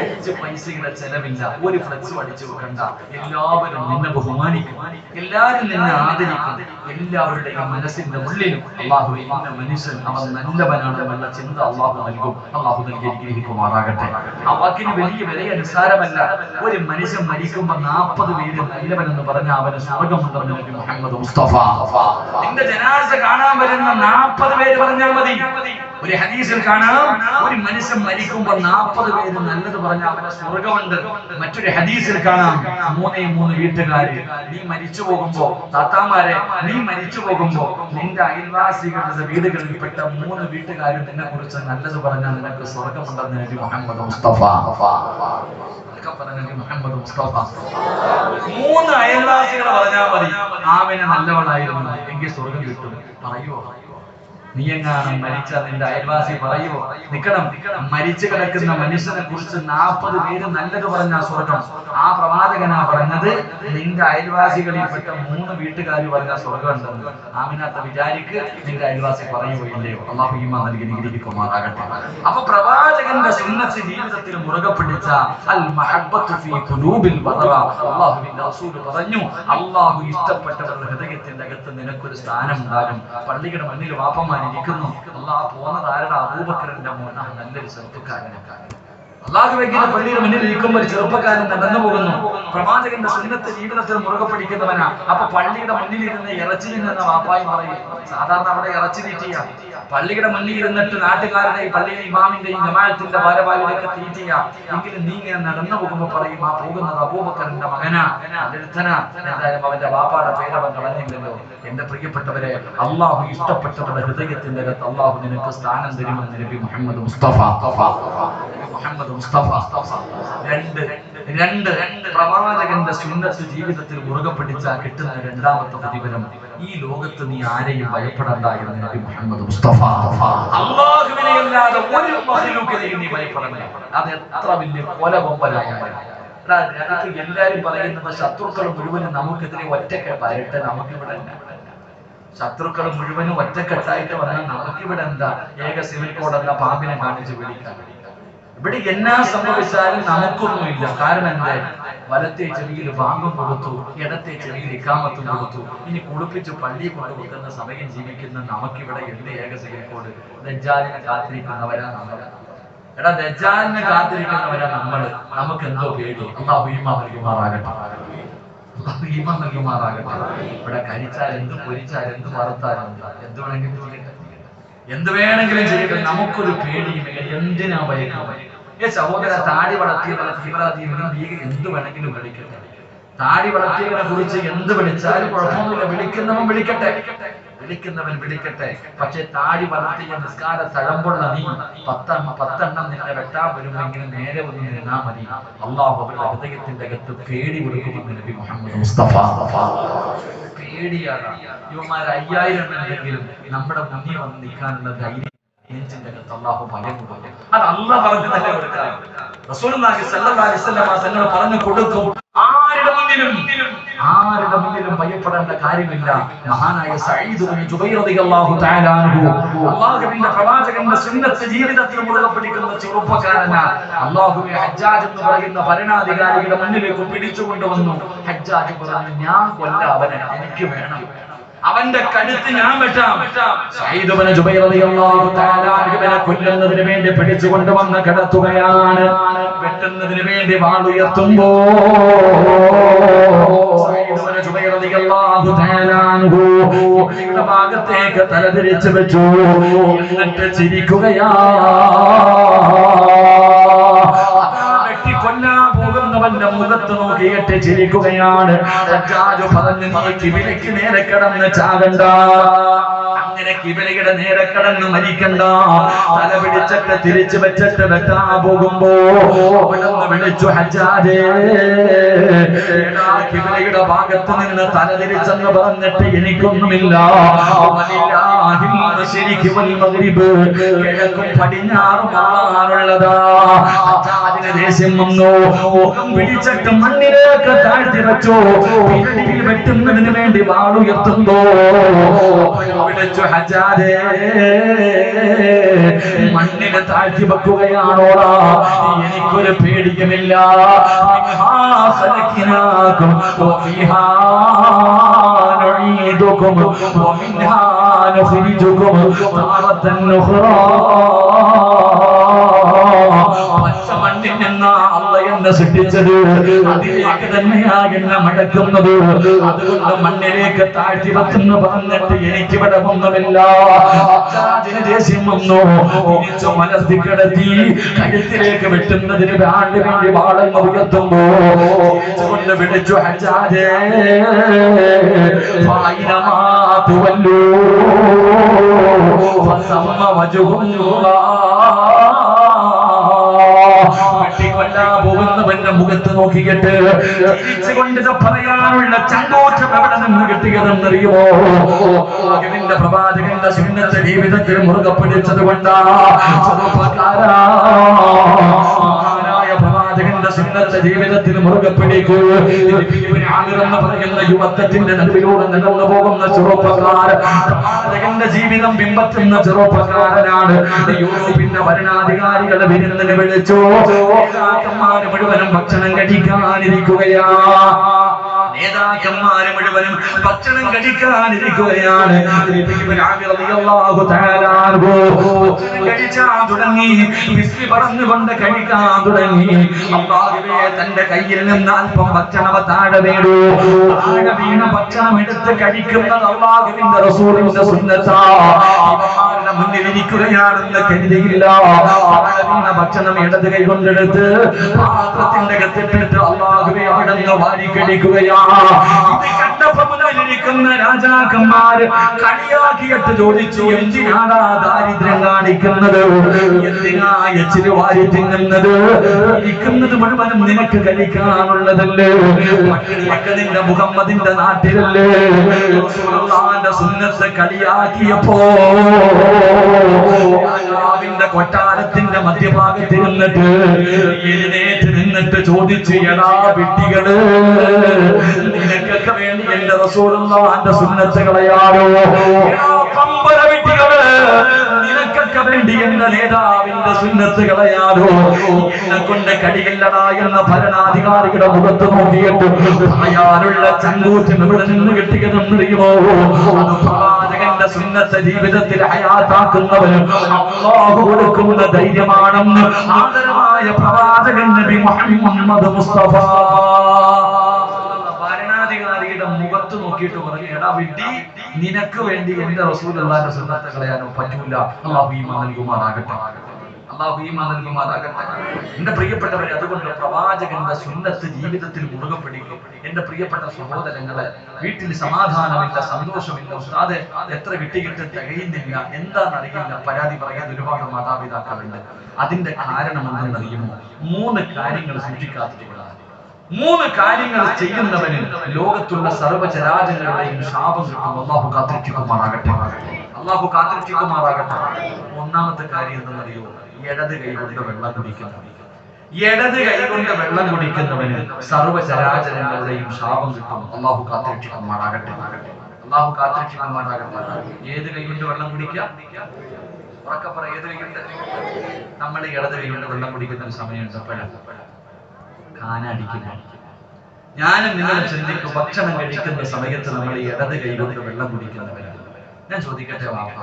5 പൈസയുടെ ചെലവില്ല, ഒരു ഫ്ലെക്സ് അടിച്ചു വെക്കണ്ട, എല്ലാവരും നിന്നെ ബഹുമാനിക്കും, എല്ലാവരും നിന്നെ ആദരിക്കും. എല്ലാവരുടെയും മനസ്സിന്റെ ഉള്ളിലും അല്ലാഹു ഇന്ന മനുഷ്യൻ അവൻ നല്ലവനാണെന്നുള്ള ചിന്ത അല്ലാഹു നൽകും. അല്ലാഹു നൽകി അനുഗ്രഹിക്കുമാറാകട്ടെ. ആ വാക്കിന് വലിയ വിലയ നിസ്സാരമല്ല. ഒരു മനുഷ്യൻ മരിക്കുമ്പോ 40 പേര് നല്ലവനെന്ന് പറഞ്ഞാൽ അവന് സ്വർഗമുണ്ടെന്ന് നബി മുഹമ്മദ് മുസ്തഫ. നിന്റെ ജനാസ കാണാൻ വരുന്ന 40 പേര് പറഞ്ഞാൽ മതി. ഒരു ഹദീസിൽ കാണാം, ഒരു മനുഷ്യൻ മരിക്കുമ്പോ 40 പേര് നല്ലത് പറഞ്ഞാൽ അവന് സ്വർഗമുണ്ട്. മറ്റൊരു ഹദീസിൽ കാണാം, 3 വീട്ടുകാര്. നീ മരിച്ചു പോകുമ്പോ, താത്താമാരെ, നീ മരിച്ചു പോകുമ്പോ നിന്റെ അയൽവാസികളുടെ വീടുകളിൽപ്പെട്ട 3 വീട്ടുകാരും നിന്നെ കുറിച്ച് നല്ലത് പറഞ്ഞാൽ നിനക്ക് സ്വർഗമുണ്ടെന്ന് നബി മുഹമ്മദ് മുസ്തഫ. മുഹമ്മദ് മുസ്തഫ 3 അയൽവാസികൾ പറഞ്ഞാൽ മതി, ആമിനെ നല്ലവളായിരുന്നു എങ്കിൽ സ്വർഗം കിട്ടും. പറയുവോ? നീ എങ്ങാനും മരിച്ച നിന്റെ അയൽവാസി പറയുവോ? നിക്കണം. മരിച്ചു കിടക്കുന്ന മനുഷ്യനെ കുറിച്ച് 40 പേര് നല്ലത് പറഞ്ഞ സ്വർഗം. ആ പ്രവാചകനാ പറഞ്ഞത്, നിന്റെ അയൽവാസികളിൽപ്പെട്ട 3 വീട്ടുകാർ പറഞ്ഞ സ്വർഗം ഉണ്ടെന്ന്. ആമിനാത്ത വിചാരിക്ക് നിന്റെ അയൽവാസി പറയുവോ ഇല്ലയോ? അല്ലാഹു ഈമാൻ നൽകി അനുഗ്രഹിക്കുമാറാകട്ടെ. അപ്പൊ പ്രവാചകന്റെ സുന്നത്ത് ജീവിതത്തിൽ മുറുകെ പിടിച്ച അൽ മഹബ്ബത്തു ഫീ ഖുലൂബിൽ ബദറ. അല്ലാഹുവിന്റെ റസൂൽ പറഞ്ഞു, അല്ലാഹു ഇഷ്ടപ്പെട്ടവരുടെ ഹൃദയത്തിന്റെ അകത്ത് നിനക്കൊരു സ്ഥാനം ഉണ്ടാകും. പള്ളിയുടെ മുന്നിൽ വാപ്പമാർ ഇരിക്കുന്നു, അല്ലാഹു പോകുന്നത് ആരുടെ? അബൂബക്കറിന്റെ മോനാ, നല്ലൊരു ചെറുപ്പക്കാരനൊക്കെ. അല്ലാഹുവിന്റെ പള്ളിയുടെ മുന്നിൽ ഇരിക്കുമ്പോൾ ഒരു ചെറുപ്പക്കാരൻ നടന്നു പോകുന്നു. പ്രവാചകന്റെ സുന്നത്ത് ജീവിതത്തിൽ മുറുകെ പിടിക്കുന്നവനാ. അപ്പൊ പള്ളിയുടെ മുന്നിൽ ഇരുന്ന് ഇറച്ചി തിന്നുന്ന വാപ്പായി പറയും. സാധാരണ അവിടെ ഇറച്ചി തീറ്റിയ, പള്ളിയുടെ മുന്നിൽ ഇരുന്നിട്ട് നാട്ടുകാരുടെയും പള്ളിയിലെ ഇമാമിന്റെയും ജമാഅത്തിന്റെ ഭാരവാഹികളൊക്കെ തീറ്റിയ. എങ്കിലും നീ ഇങ്ങനെ നടന്നു പോകുമ്പോ പറയും, ആ പോകുന്നത് അബൂബക്കറിന്റെ മകനാ, അടുത്തനാ. എന്തായാലും അവന്റെ വാപ്പാടെ പേരവൻ കളഞ്ഞില്ലല്ലോ. എന്റെ പ്രിയപ്പെട്ടവരെ, അല്ലാഹു ഇഷ്ടപ്പെട്ടവരുടെ ഹൃദയത്തിന്റെ അകത്ത് അല്ലാഹു നിനക്ക് സ്ഥാനം തരുമെന്ന് നബി മുഹമ്മദ് മുസ്തഫ. മുഹമ്മദ് മുസ്തഫ. രണ്ട് പ്രവാചകന്റെ സുന്നത്ത് ജീവിതത്തിൽ മുറുകെ പിടിച്ചാൽ കിട്ടുന്ന രണ്ടാമത്തെ പ്രതിഫലം, ഈ ലോകത്ത് നീ ആരെയും ഭയപ്പെടണ്ട എന്ന് നബി മുഹമ്മദ് മുസ്തഫ. അല്ലാഹുവിനെ അല്ലാതെ ഒരു മഖ്ലൂഖിനെയും നീ ഭയപ്പെടണ്ട. അത് എത്ര വലിയ കൊലകൊമ്പനായ എല്ലാരും പറയുന്നത്, ശത്രുക്കൾ മുഴുവനും നമുക്കെതിരെ ഒറ്റക്കെട്ട് വരട്ടെ, നമുക്കിവിടെ ശത്രുക്കൾ മുഴുവനും ഒറ്റക്കെട്ടായിട്ട് വന്നാൽ നമുക്കിവിടെ എന്താ? ഏക സിവിൽ കോഡല്ല പാമ്പിനെ കാണിച്ച് വിളിക്കാൻ. ഇവിടെ എന്നാ സംഭവിച്ചാലും നമുക്കൊന്നുമില്ല. കാരണം എന്താ? വലത്തെ ചെവിയിൽ ബാങ്കും കൊടുത്തു, ഇടത്തെ ചെവിയിൽ ഇഖാമത്തും കൊടുത്തു. ഇനി കുളിപ്പിച്ച് പള്ളിയിൽ കൊണ്ടുവെക്കുന്ന സമയം ജീവിക്കുന്ന നമുക്കിവിടെ എന്ത് ഏക സിവിൽ കോഡ്? ദജ്ജാലിനെ കാത്തിരിക്കുന്നവരാ നമ്മൾ. എടാ, ദജ്ജാലിനെ കാത്തിരിക്കുന്നവരാ നമ്മള്. നമുക്ക് എന്തോ പേടി. അല്ലാഹു ഈമാൻ നൽകുമാറാകട്ടെ. അല്ലാഹു ഈമാൻ നൽകുമാറാകട്ടെ. ഇവിടെ കഴിച്ചാൽ എന്ത്, പൊരിച്ചാൽ എന്ത്, വറുത്താലും എന്ത് വേണമെങ്കിലും ചെയ്യട്ടെ, എന്ത് വേണമെങ്കിലും ചെയ്യട്ടെ. നമുക്കൊരു പേടിയുമില്ല. എന്തിനാ ഭയക്കുന്നത്? സഹോദര, താടി വളർത്തിയവരെ തീവ്രവാദിയും ലീഗ് എന്ത് വേണമെങ്കിലും വിളിക്കട്ടെ. താടി വളർത്തിയവരെ കുറിച്ച് എന്ത് വിളിച്ചാലും കുഴപ്പമൊന്നുമില്ല. വിളിക്കുന്നവൻ വിളിക്കട്ടെ, വിളിക്കുന്നവൻ വിളിക്കട്ടെ. പക്ഷെ താടി വളർത്തിയ നിസ്കാര തഴമ്പുള്ള നീ 10 നിന്നെ വെട്ടാൻ വരുമെങ്കിലും നേരെ ഒന്ന് നിന്നാ മതി. അല്ലാഹു അവരുടെ ഹൃദയത്തിന്റെ അകത്ത് പേടി കൊടുക്കുമെന്ന് നബി മുഹമ്മദ് മുസ്തഫ. പേടിയാണ്. ഇവന്മാർ 5000 ഉണ്ടെങ്കിലും നമ്മുടെ മുന്നിൽ വന്ന് നിൽക്കാനുള്ള ധൈര്യം നെഞ്ചിന്റെ അകത്ത് അല്ലാഹു ഭയം കൊടുക്കും. അത് അല്ലാഹ് പറഞ്ഞു തന്നെ കൊടുക്കാം. റസൂലുള്ളാഹി സ്വല്ലല്ലാഹു അലൈഹി വസല്ലം തങ്ങൾ പറഞ്ഞു കൊടുക്കും, ആരുടെ മുന്നിലും ഭയപ്പെടേണ്ട കാര്യമില്ല. മഹാനായ സഈദ് ഇബ്നു ജുബൈർ റളിയല്ലാഹു തആല അൻഹു അല്ലാഹുവിന്റെ പ്രവാചകന്റെ സുന്നത്ത് ജീവിതത്തിൽ മുറുകെ പിടിക്കുന്ന ചെറുപ്പക്കാരനാണ്. അല്ലാഹുവേ, ഹജ്ജാജ് എന്ന് പറയുന്ന ഭരണാധികാരിയുടെ മുന്നിലേക്ക് പിടിച്ചുകൊണ്ടുവന്നു. ഹജ്ജാജ് പറഞ്ഞു, ഞാൻ കൊല്ലാം അവനെ, എനിക്ക് വേണം, അവന്റെ കഴുത്ത് ഞാൻ വെട്ടാം. സഈദ് ഇബ്നു ജുബൈർ റളിയല്ലാഹു തആല അൻഹുവിനെ കൊല്ലുന്നതിന് വേണ്ടി പിടിച്ചുകൊണ്ടുവന്ന് കിടത്തുകയാണ്. വെട്ടുന്നതിന് വേണ്ടി വാൾ ഉയർത്തുമ്പോൾ സഈദ് ഇബ്നു ജുബൈർ റളിയല്ലാഹു തആല അൻഹു കിബിലയുടെ ഭാഗത്തേക്ക് തലതിരിച്ചു വെച്ചു. എന്നിട്ട് ചിരിക്കുകയാ. കൊല്ലാൻ പോകുന്നവന്റെ മുഖത്ത് നോക്കിയിട്ട് ചിരിക്കുകയാണ്. ഹജ്ജാജ് പറഞ്ഞു, നീ കിബിലയ്ക്ക് നേരെ കിടന്ന് ചാകണ്ട, അങ്ങനെ കിബിലയുടെ നേരെ കിടന്ന് മരിക്കണ്ട. തല പിടിച്ചിട്ട് തിരിച്ചു വെച്ചിട്ട് വെട്ടാൻ പോകുമ്പോ അവിടുന്ന് വിളിച്ചു, ഹജ്ജാജേ, കിബിലയുടെ ഭാഗത്ത് നിന്ന് തല തിരിച്ചെന്ന് പറഞ്ഞിട്ട് എനിക്കൊന്നുമില്ല. കിഴക്കും പടിഞ്ഞാറും ആണുള്ളതാ. ഹജ്ജാജിന് ദേഷ്യം വന്നു. പിടിച്ചിട്ട് മണ്ണിലേക്ക് താഴ്ത്തി വെച്ചു. പിന്നടിയിൽ വെട്ടുന്നതിന് വേണ്ടി വാളുയർത്തുമ്പോ വിളിച്ചു, ഹജ്ജാജേ, മണ്ണിനെ താഴ്ത്തി വെക്കുകയാണോടാ, എനിക്കൊരു പേടിയുമില്ല. മണ്ണിൽ നിന്ന് അല്ലാഹ് എന്നെ സൃഷ്ടിച്ചത്, അതിലേക്ക് തന്നെയാണ് എന്നെ മടക്കുന്നത്. അതുകൊണ്ട് മണ്ണിലേക്ക് താഴ്ത്തി വെച്ചെന്ന് പറഞ്ഞിട്ട് എനിക്കിവിടെ ഒന്നുമില്ല. ദേഷ്യം വന്നു. തിരിച്ചു മലർത്തി കിടത്തി കഴുത്തിലേക്ക് വെട്ടുന്നതിന് വേണ്ടി വാളെന്ന് ഉയർത്തുമ്പോ കൊണ്ട് വിളിച്ചു, ഹജ്ജാജേ, ഫൈനമാതുവല്ലൂ ഫസമ്മ വജ്ഹുല്ലാഹ്. പോകുന്നവന്റെ മുഖത്ത് നോക്കിയിട്ട് തിരിച്ചുകൊണ്ട് പറയാനുള്ള ചങ്കോറ്റം എവിടെ നിന്ന് കിട്ടിയതെന്നറിയുമോ? അതിന്റെ പ്രവാചകന്റെ സുന്നത്ത് ജീവിതത്തിൽ മുറുകെ പിടിച്ചത് കൊണ്ടാണ്. പ്രവാചകന്റെ സുന്നത്ത് ജീവിതത്തിൽ മുറുകെ പിടിക്കൂ. എന്ന് പറയുന്ന യുവത്വത്തിന്റെ നടുവിലൂടെ നടന്നു പോകുന്ന ചെറുപ്പക്കാരൻ, പ്രവാചകന്റെ ജീവിതം പിൻപറ്റുന്ന ചെറുപ്പക്കാരനാണ്. യൂറോപ്പിന്റെ ഭരണാധികാരികളെ വിരുന്നിന് വിളിച്ചു. നേതാക്കന്മാര് മുഴുവനും ഭക്ഷണം കഴിക്കാനിരിക്കുകയാ. നേതാക്കന്മാര് മുഴുവനും ഭക്ഷണം കഴിക്കാനിരിക്കുകയാണ്. കഴിക്കാൻ തുടങ്ങി, വിസ്മി പറഞ്ഞുകൊണ്ട് കഴിക്കാൻ തുടങ്ങി. അല്ലാഹുവേ, തന്റെ കയ്യിൽ നിന്ന് അല്പം ഭക്ഷണം താഴെ വീണു. താഴെ വീണ ഭക്ഷണം എടുത്ത് കഴിക്കുന്നത് അല്ലാഹുവിന്റെ റസൂലിന്റെ സുന്നത്താ. ഇവന്മാരുടെ മുന്നിൽ ഇരിക്കുകയാണെന്ന് കരുതിയില്ല. താഴെ വീണ ഭക്ഷണം ഇടത് കൈ കൊണ്ടെടുത്ത് പാത്രത്തിന്റെ അകത്തിട്ടിട്ട് അല്ലാഹുവേ അവിടെ നിന്ന് വാരി കഴിക്കുകയാ. ഇത് കണ്ടപ്പോ മുന്നിലിരിക്കുന്ന രാജാക്കന്മാര് കളിയാക്കിയിട്ട് ചോദിച്ചു, എന്തിനാണ് ദാരിദ്ര്യം കാണിക്കുന്നത്? എന്തിനാ എച്ചിരി വാരി തിന്നുന്നത്? ഇരിക്കുന്നത് മുഴുവനും നിനക്ക് കഴിക്കാനുള്ളതല്ലേ? പട്ടിണിയൊക്കെ നിന്റെ മുഹമ്മദിന്റെ നാട്ടിലല്ലേ? റസൂലുള്ളാഹിന്റെ സുന്നത്ത് കളിയാക്കിയപ്പോ രാജാവിന്റെ കൊട്ടാരത്തിന്റെ മധ്യഭാഗത്തിരുന്നിട്ട് എഴുന്നേറ്റ് നിന്നിട്ട് ചോദിച്ചു, എടാ വിഡ്ഢികള്, നിനക്കൊക്കെ വേണ്ടി എന്റെ റസൂലുള്ളാഹിന്റെ സുന്നത്ത് കളയാനോ? പമ്പര വിഡ്ഢികള്, നിനക്കൊക്കെ വേണ്ടി എന്റെ നേതാവിന്റെ സുന്നത്ത് കളയാനോ? എന്നെ കൊണ്ട് കഴിയില്ലടാ എന്ന ഭരണാധികാരിയുടെ മുഖത്ത് നോക്കിയിട്ട് പറയാനുള്ള ചങ്കൂറ്റം ഇവിടെ നിന്ന് കിട്ടിയതെന്നറിയുമോ? അത് പ്രവാചകന്റെ സുന്നത്ത് ജീവിതത്തിൽ ഹയാത്താക്കുന്നവനും അല്ലാഹു കൊടുക്കുന്ന ധൈര്യമാണെന്ന് ആദരവായ പ്രവാചകൻ നബി മുഹമ്മദ് മുസ്തഫ ഭരണാധികാരിയുടെ മുഖത്ത് നോക്കിയിട്ട് പറഞ്ഞു, എടാ വിഡ്ഢി, നിനക്ക് വേണ്ടി എന്റെ റസൂലുള്ളാഹിന്റെ സുന്നത്ത് കളയാനോ പറ്റൂല. അല്ലാഹു ഈമാൻ നൽകുമാറാകട്ടെ. അല്ലാഹു ഈമാൻ നൽകുമാറാകട്ടെ. എന്റെ പ്രിയപ്പെട്ടവരെ, അതുകൊണ്ട് പ്രവാചകന്റെ സുന്നത്ത് ജീവിതത്തിൽ മുറുകെ പിടിക്കും. എന്റെ പ്രിയപ്പെട്ട സഹോദരങ്ങളെ, വീട്ടിൽ സമാധാനമില്ല, സന്തോഷമില്ല, ഉസ്താദെ എത്ര കിട്ടിയിട്ട് തികയുന്നില്ല, എന്താണെന്നറിയില്ല, പരാതി പറയാൻ ഒരുപാട് മാതാപിതാക്കളുണ്ട്. അതിന്റെ കാരണം എന്തെന്നറിയുമോ? 3 കാര്യങ്ങൾ സൂക്ഷിക്കാത്തതുകൊണ്ടാണ്. 3 കാര്യങ്ങൾ ചെയ്യുന്നവന് ലോകത്തുള്ള സർവ്വചരാചരങ്ങളുടെയും ശാപം കിട്ടും. അല്ലാഹു കാത്തിരക്ഷിക്കുമാറാകട്ടെ. അല്ലാഹു കാത്തിരക്ഷിക്കുമാറാകട്ടെ. ഒന്നാമത്തെ കാര്യം എന്തെന്നറിയോ? ഇടത് കൈ കൊണ്ട് വെള്ളം കുടിക്കുന്നവൻ. ഇടത് കൈ കൊണ്ട് വെള്ളം കുടിക്കുന്നവന് സർവ്വചരാചരങ്ങളുടെയും ശാപം കിട്ടും. അല്ലാഹു കാത്തിരക്ഷിക്കുമാറാകട്ടെ. അല്ലാഹു കാത്തിരക്ഷിക്കുമാറാകട്ടെ. ഏത് കൈ കൊണ്ട് വെള്ളം കുടിക്കാം? ഉറക്കെ പറ, ഏത് കൈ കൊണ്ട്? നമ്മൾ ഇടത് കൈ കൊണ്ട് വെള്ളം കുടിക്കുന്ന ഒരു സമയമുണ്ട്. എപ്പോഴാണ്? കാനടിക്കുന്നു. ഞാനും നിങ്ങളും ചിന്തിക്കും, ഭക്ഷണം കഴിക്കുന്ന സമയത്ത് നമ്മൾ ഇടത് കൈ കൊണ്ട് വെള്ളം കുടിക്കുന്നവരാണ്. ഞാൻ ചോദിക്കട്ടെ വാപ്പ,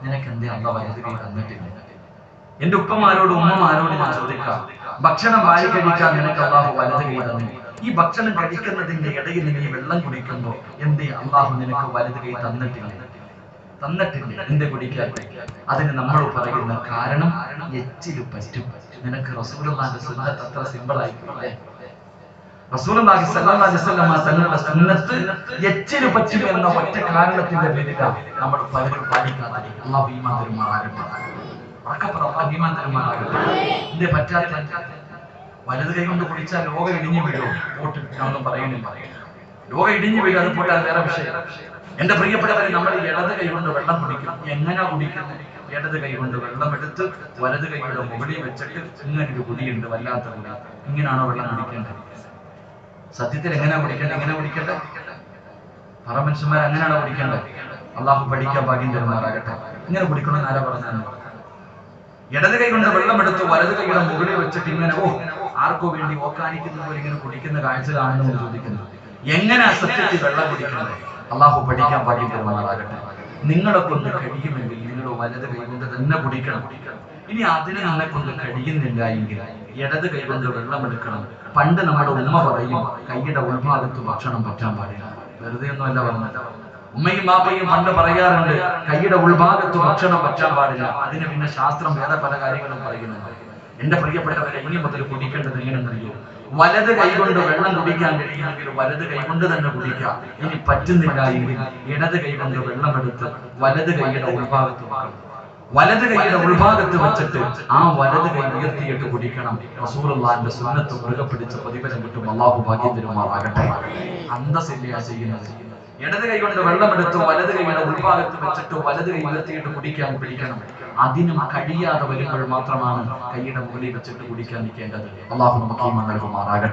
നിനക്ക് എന്തേ അള്ള വലത് കൈ തന്നിട്ടില്ല? എന്റെ ഉപ്പമാരോടും ഉമ്മമാരോടും ഞാൻ ചോദിക്കാം, ഭക്ഷണം വാരി കഴിക്കാൻ നിനക്ക് അള്ളാഹു വലത് കൈ തന്നു. ഈ ഭക്ഷണം കഴിക്കുന്നതിന്റെ ഇടയിൽ നീ വെള്ളം കുടിക്കുമ്പോ എന്തേ അള്ളാഹു നിനക്ക് വലത് കൈ തന്നിട്ടില്ല? എന്ത് കുടിക്കാൻ? അതിന് നമ്മൾ പറയുന്ന കാരണം എച്ചില് പറ്റും. നിനക്ക് റസൂലുള്ളാഹിന്റെ സുന്നത്ത് അത്ര സിമ്പിൾ ആയിട്ടില്ലേ? റസൂലുള്ളാഹി സ്വല്ലല്ലാഹു അലൈഹി വസല്ലം തങ്ങളുടെ സുന്നത്ത് എച്ചില് പറ്റും എന്ന ഒറ്റ കാരണത്തിന്റെ പേരിലാണ് നമ്മൾ പലരും പാലിക്കാത്തത്. അല്ലാഹു ഈമാൻ തരുമാറാകട്ടെ. അല്ലാഹു ഈമാൻ തരുമാറാകട്ടെ. എന്തേ പറ്റാത്ത? വലത് കൈ കൊണ്ട് കുടിച്ചാൽ ലോകം ഇടിഞ്ഞു വീഴും. പോട്ട്, ഞാനൊന്നും പറയുന്നില്ല. ലോകം ഇടിഞ്ഞു വീഴും. അത് പോട്ടെ, അത് വേറെ വിഷയം. എന്റെ പ്രിയപ്പെട്ടവരെ, നമ്മൾ ഇടത് കൈ കൊണ്ട് വെള്ളം കുടിക്കും. എങ്ങനെ കുടിക്കുന്നത്? ഇടത് കൈ കൊണ്ട് വെള്ളം എടുത്ത് വലത് കൈയുടെ മുകളിൽ വെച്ചിട്ട് ഇങ്ങനെ ഒരു കുടിയുണ്ട്, വല്ലാത്ത കുടി. ഇങ്ങനെയാണോ വെള്ളം കുടിക്കേണ്ടത്? സത്യത്തിൽ എങ്ങനെയാ കുടിക്കേണ്ടത്? എങ്ങനെ കുടിക്കട്ടെ? പറ മനുഷ്യന്മാർ, അങ്ങനെയാണോ കുടിക്കേണ്ടത്? അള്ളാഹു പഠിക്കാൻ ഭാഗ്യം തരുമാറാകട്ടെ. ഇങ്ങനെ കുടിക്കണമെന്ന് ആരാ പറഞ്ഞാൽ? ഇടത് കൈ കൊണ്ട് വെള്ളം എടുത്ത് വലത് കൈയുടെ മുകളിൽ വെച്ചിട്ട് ഇങ്ങനെ ആർക്കോ വേണ്ടി ഓക്കാനിക്കുന്ന പോലെ ഇങ്ങനെ കുടിക്കുന്ന കാഴ്ച കാണുന്നു ചോദിക്കുന്നു. എങ്ങനെയാ സത്യത്തിൽ വെള്ളം കുടിക്കുന്നത്? അള്ളാഹു പഠിക്കാൻ ഭാഗ്യം തരുമാറാകട്ടെ. നിങ്ങളെ കൊണ്ട് കഴിയുമെങ്കിൽ നിങ്ങൾ വലത് കൈ കൊണ്ട് തന്നെ കുടിക്കണം. ഇനി അതിന് നമ്മളെ കൊണ്ട് കഴിയുന്നില്ല എങ്കിൽ ഇടത് കൈ കൊണ്ട് വെള്ളം എടുക്കണം. പണ്ട് നമ്മുടെ ഉമ്മ പറയും, കൈയുടെ ഉൾഭാഗത്ത് ഭക്ഷണം പറ്റാൻ പാടില്ല. വെറുതെ ഒന്നുമല്ല പറഞ്ഞത്. ഉമ്മയും ബാപ്പയും പണ്ട് പറയാറുണ്ട്, കൈയുടെ ഉൾഭാഗത്ത് ഭക്ഷണം പറ്റാൻ പാടില്ല. അതിന് പിന്നെ ശാസ്ത്രം വേറെ പല കാര്യങ്ങളും പറയുന്നുണ്ട്. എന്റെ പ്രിയപ്പെട്ടവരെ, ഇനി മുതൽ കുടിക്കേണ്ടത് എങ്ങനെയെന്നറിയോ? വലത് കൈ കൊണ്ട് വെള്ളം കുടിക്കാൻ കഴിയുമെങ്കിൽ വലത് കൈ കൊണ്ട് തന്നെ കുടിക്കാം. ഇനി പറ്റുന്നില്ല എങ്കിൽ ഇടത് കൈ കൊണ്ട് വെള്ളമെടുത്ത് വലത് കൈയുടെ ഉൾഭാഗത്ത് വെക്കണം. വലത് കൈയുടെ ഉൾഭാഗത്ത് വെച്ചിട്ട് ആ വലത് കൈ ഉയർത്തിയിട്ട് കുടിക്കണം. റസൂലുള്ളാഹിന്റെ സുന്നത്ത് മുറുകെ പിടിച്ച പ്രതിഫലം കിട്ടും. അല്ലാഹു ഭാഗ്യം തരുമാറാകട്ടെ. അന്തസ്സില്ല ചെയ്യുന്നത്. ഇടത് കൈ കൊണ്ട് വെള്ളമെടുത്ത് വലത് കൈയുടെ ഉൾഭാഗത്ത് വെച്ചിട്ട് വലത് കൈ ഉയർത്തിയിട്ട് കുടിക്കാൻ പിടിക്കണം. അതിനും കഴിയാതെ വരുമ്പോൾ മാത്രമാണ് കൈയുടെ മുകളിൽ വെച്ചിട്ട് കുടിക്കാൻ നിൽക്കേണ്ടത്. അല്ലാഹു നമുക്ക് ഈമാൻ നൽകുമാറാകട്ടെ.